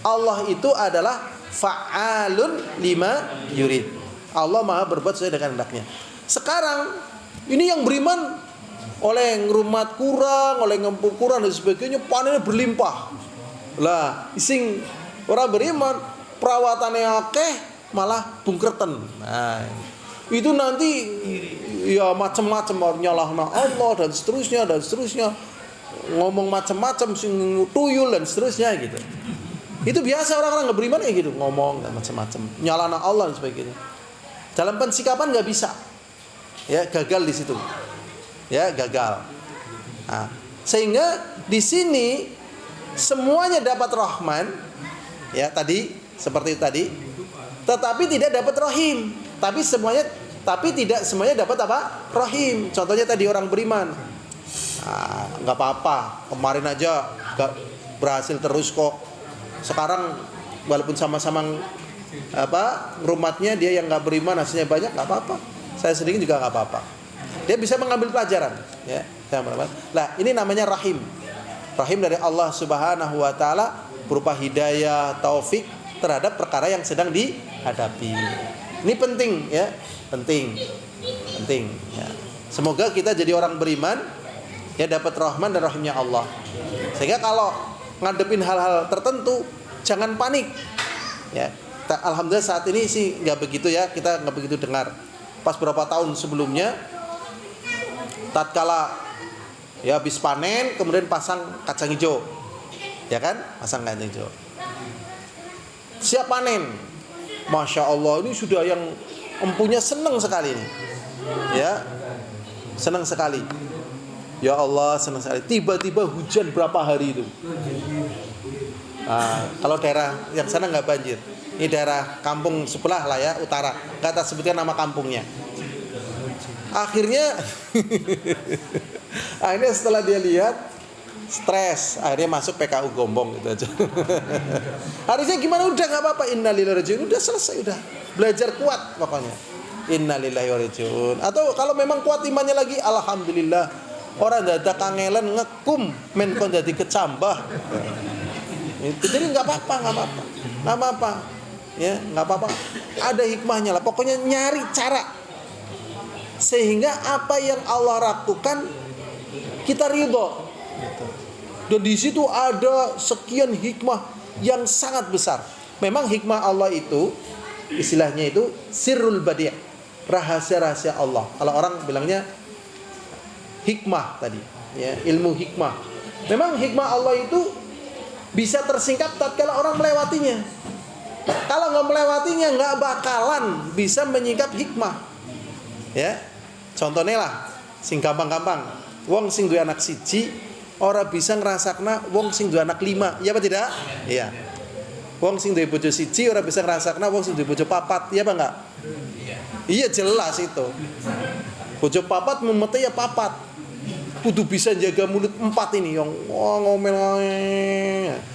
Allah itu adalah fa'alun lima yurid. Allah maha berbuat sesuai dengan hendaknya. Sekarang ini yang beriman oleh ngerumat kurang, oleh ngempuk kurang dan sebagainya, panennya berlimpah. Lah, sing orang beriman perawatannya akeh malah bungkerten. Nah, itu nanti ya macam-macam nyalahna Allah dan seterusnya, ngomong macam-macam sing tuyul dan seterusnya gitu. Itu biasa orang-orang nggak beriman ya gitu, ngomong dan macam-macam, nyalahna Allah dan sebagainya. Dalam pensikapan nggak bisa, ya gagal di situ, ya gagal. Nah, sehingga di sini semuanya dapat rahman, ya tadi seperti tadi, tetapi tidak dapat rahim. Tapi tidak semuanya dapat apa? Rahim. Contohnya tadi orang beriman, nggak apa-apa, kemarin aja nggak berhasil terus kok. Sekarang walaupun sama-sama rumatnya dia yang nggak beriman hasilnya banyak, nggak apa-apa. Saya sedikit juga nggak apa-apa. Dia bisa mengambil pelajaran, ya. Nah, ini namanya rahim. Rahim dari Allah Subhanahu wa taala berupa hidayah, taufik terhadap perkara yang sedang dihadapi. Ini penting, ya. Penting. Ya. Semoga kita jadi orang beriman, ya dapat rahman dan rahimnya Allah. Sehingga kalau ngadepin hal-hal tertentu jangan panik, ya. Alhamdulillah saat ini sih nggak begitu ya, kita nggak begitu dengar. Pas beberapa tahun sebelumnya, tatkala ya habis panen kemudian pasang kacang hijau, ya kan, pasang kacang hijau, siap panen, masya Allah ini sudah yang empunya senang sekali ini, ya senang sekali. Ya Allah senang sekali. Tiba-tiba hujan berapa hari itu. Kalau daerah yang sana nggak banjir. Ini daerah kampung sebelah lah ya, utara. Nggak tak sebutkan nama kampungnya. Akhirnya setelah dia lihat stres, akhirnya masuk PKU Gombong gitu aja. Harusnya gimana? Udah nggak apa-apa. Innalillahi wa inna ilaihi raji'un. Udah selesai udah. Belajar kuat pokoknya. Innalillahi wa inna ilaihi raji'un. Atau kalau memang kuat imannya lagi, alhamdulillah. Orang dada kangelan ngekum men kon dadi kecambah. Itu jadi enggak apa-apa. Ya, enggak apa-apa. Ada hikmahnya lah. Pokoknya nyari cara sehingga apa yang Allah lakukan kita ridho. Dan di situ ada sekian hikmah yang sangat besar. Memang hikmah Allah itu istilahnya itu sirrul badi', rahasia-rahasia Allah. Kalau orang bilangnya hikmah tadi, ya, ilmu hikmah. Memang hikmah Allah itu bisa tersingkap tatkala orang melewatinya. Kalau nggak melewatinya nggak bakalan bisa menyingkap hikmah. Ya, contohnya lah, sing gampang-gampang. Wong sing duwe anak siji, ora bisa ngrasakna wong sing duwe anak 5, iya apa tidak? Iya. Wong sing duwe bojo siji ora bisa ngrasakna wong sing duwe bojo 4, iya apa enggak? Iya jelas itu. Bojo 4 memete ya 4. Kudu bisa jaga mulut 4 ini yang ngomel.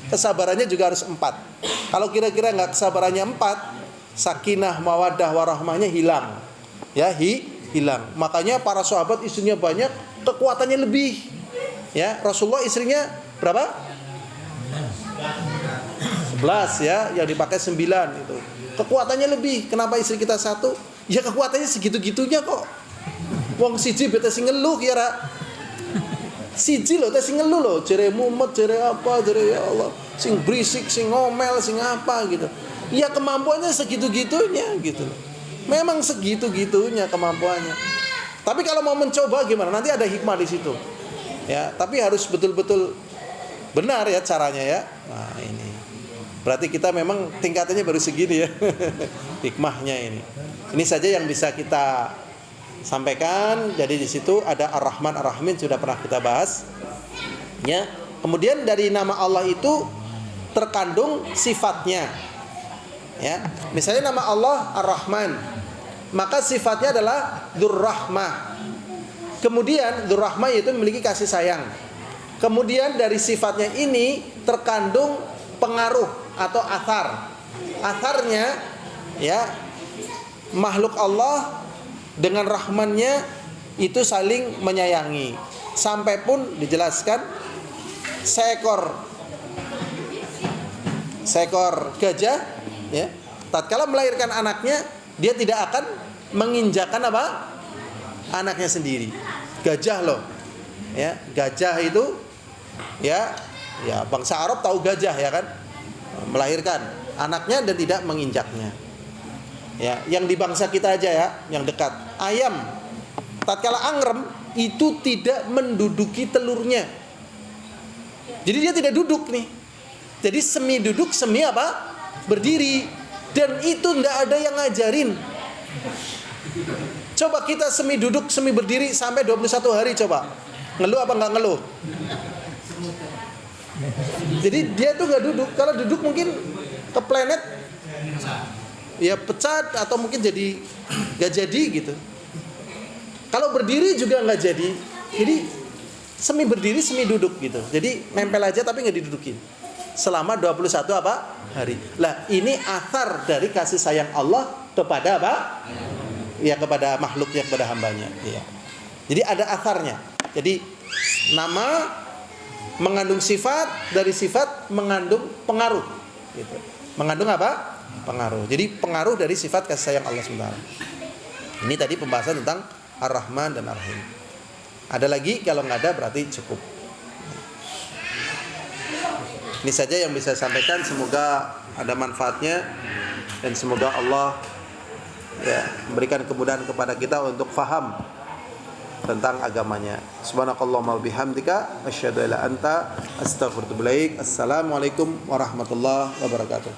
Kesabarannya juga harus 4. Kalau kira-kira enggak kesabarannya 4, sakinah, mawaddah, warahmahnya hilang. Ya, hilang. Makanya para sahabat istrinya banyak, kekuatannya lebih. Ya, Rasulullah istrinya berapa? 11 ya, yang dipakai 9 itu. Kekuatannya lebih. Kenapa istri kita 1? Ya kekuatannya segitu-gitunya kok. Wong siji bete sing ngeluh ya ra. Siji lho, sing ngelu lho, jere mumet, jere apa, jere ya Allah, sing berisik, sing ngomel, sing apa gitu. Ya kemampuannya segitu-gitunya gitu. Memang segitu-gitunya kemampuannya. Tapi kalau mau mencoba gimana? Nanti ada hikmah di situ. Ya, tapi harus betul-betul benar ya caranya ya. Nah, ini. Berarti kita memang tingkatannya baru segini ya. Hikmahnya ini. Ini saja yang bisa kita sampaikan. Jadi di situ ada Ar-Rahman Ar-Rahim sudah pernah kita bahas. Ya. Kemudian dari nama Allah itu terkandung sifatnya. Ya. Misalnya nama Allah Ar-Rahman, maka sifatnya adalah Dzur-Rahmah. Kemudian Dzur-Rahmah itu memiliki kasih sayang. Kemudian dari sifatnya ini terkandung pengaruh atau athar. Atharnya ya, makhluk Allah dengan rahmannya itu saling menyayangi. Sampai pun dijelaskan seekor gajah ya, tatkala melahirkan anaknya, dia tidak akan menginjakan apa? Anaknya sendiri. Gajah loh. Ya, gajah itu ya bangsa Arab tahu gajah ya kan? Melahirkan anaknya dan tidak menginjaknya. Ya, yang di bangsa kita aja ya, yang dekat. Ayam tatkala angrem itu tidak menduduki telurnya. Jadi dia tidak duduk nih. Jadi semi duduk, semi apa? Berdiri. Dan itu tidak ada yang ngajarin. Coba kita semi duduk, semi berdiri sampai 21 hari coba. Ngeluh apa nggak ngeluh? Jadi dia tuh nggak duduk. Kalau duduk mungkin ke planet ya pecah atau mungkin jadi nggak jadi gitu. Kalau berdiri juga nggak jadi. Jadi semi berdiri, semi duduk gitu. Jadi nempel aja tapi nggak didudukin. Selama 21 apa? Hari. Lah ini athar dari kasih sayang Allah kepada apa? Ya kepada makhluknya, kepada hambanya. Ya. Jadi ada atharnya. Jadi nama mengandung sifat, dari sifat mengandung pengaruh. Gitu. Mengandung apa? Pengaruh. Jadi pengaruh dari sifat kasih sayang Allah SWT. Ini tadi pembahasan tentang Ar-Rahman dan Ar-Rahim. Ada lagi? Kalau nggak ada berarti cukup. Ini saja yang bisa saya sampaikan. Semoga ada manfaatnya dan semoga Allah ya memberikan kemudahan kepada kita untuk faham tentang agamanya. Subhanakallahumma bihamdika asyhadu an la anta astaghfiruka wa atubu ilaik. Assalamualaikum warahmatullahi wabarakatuh.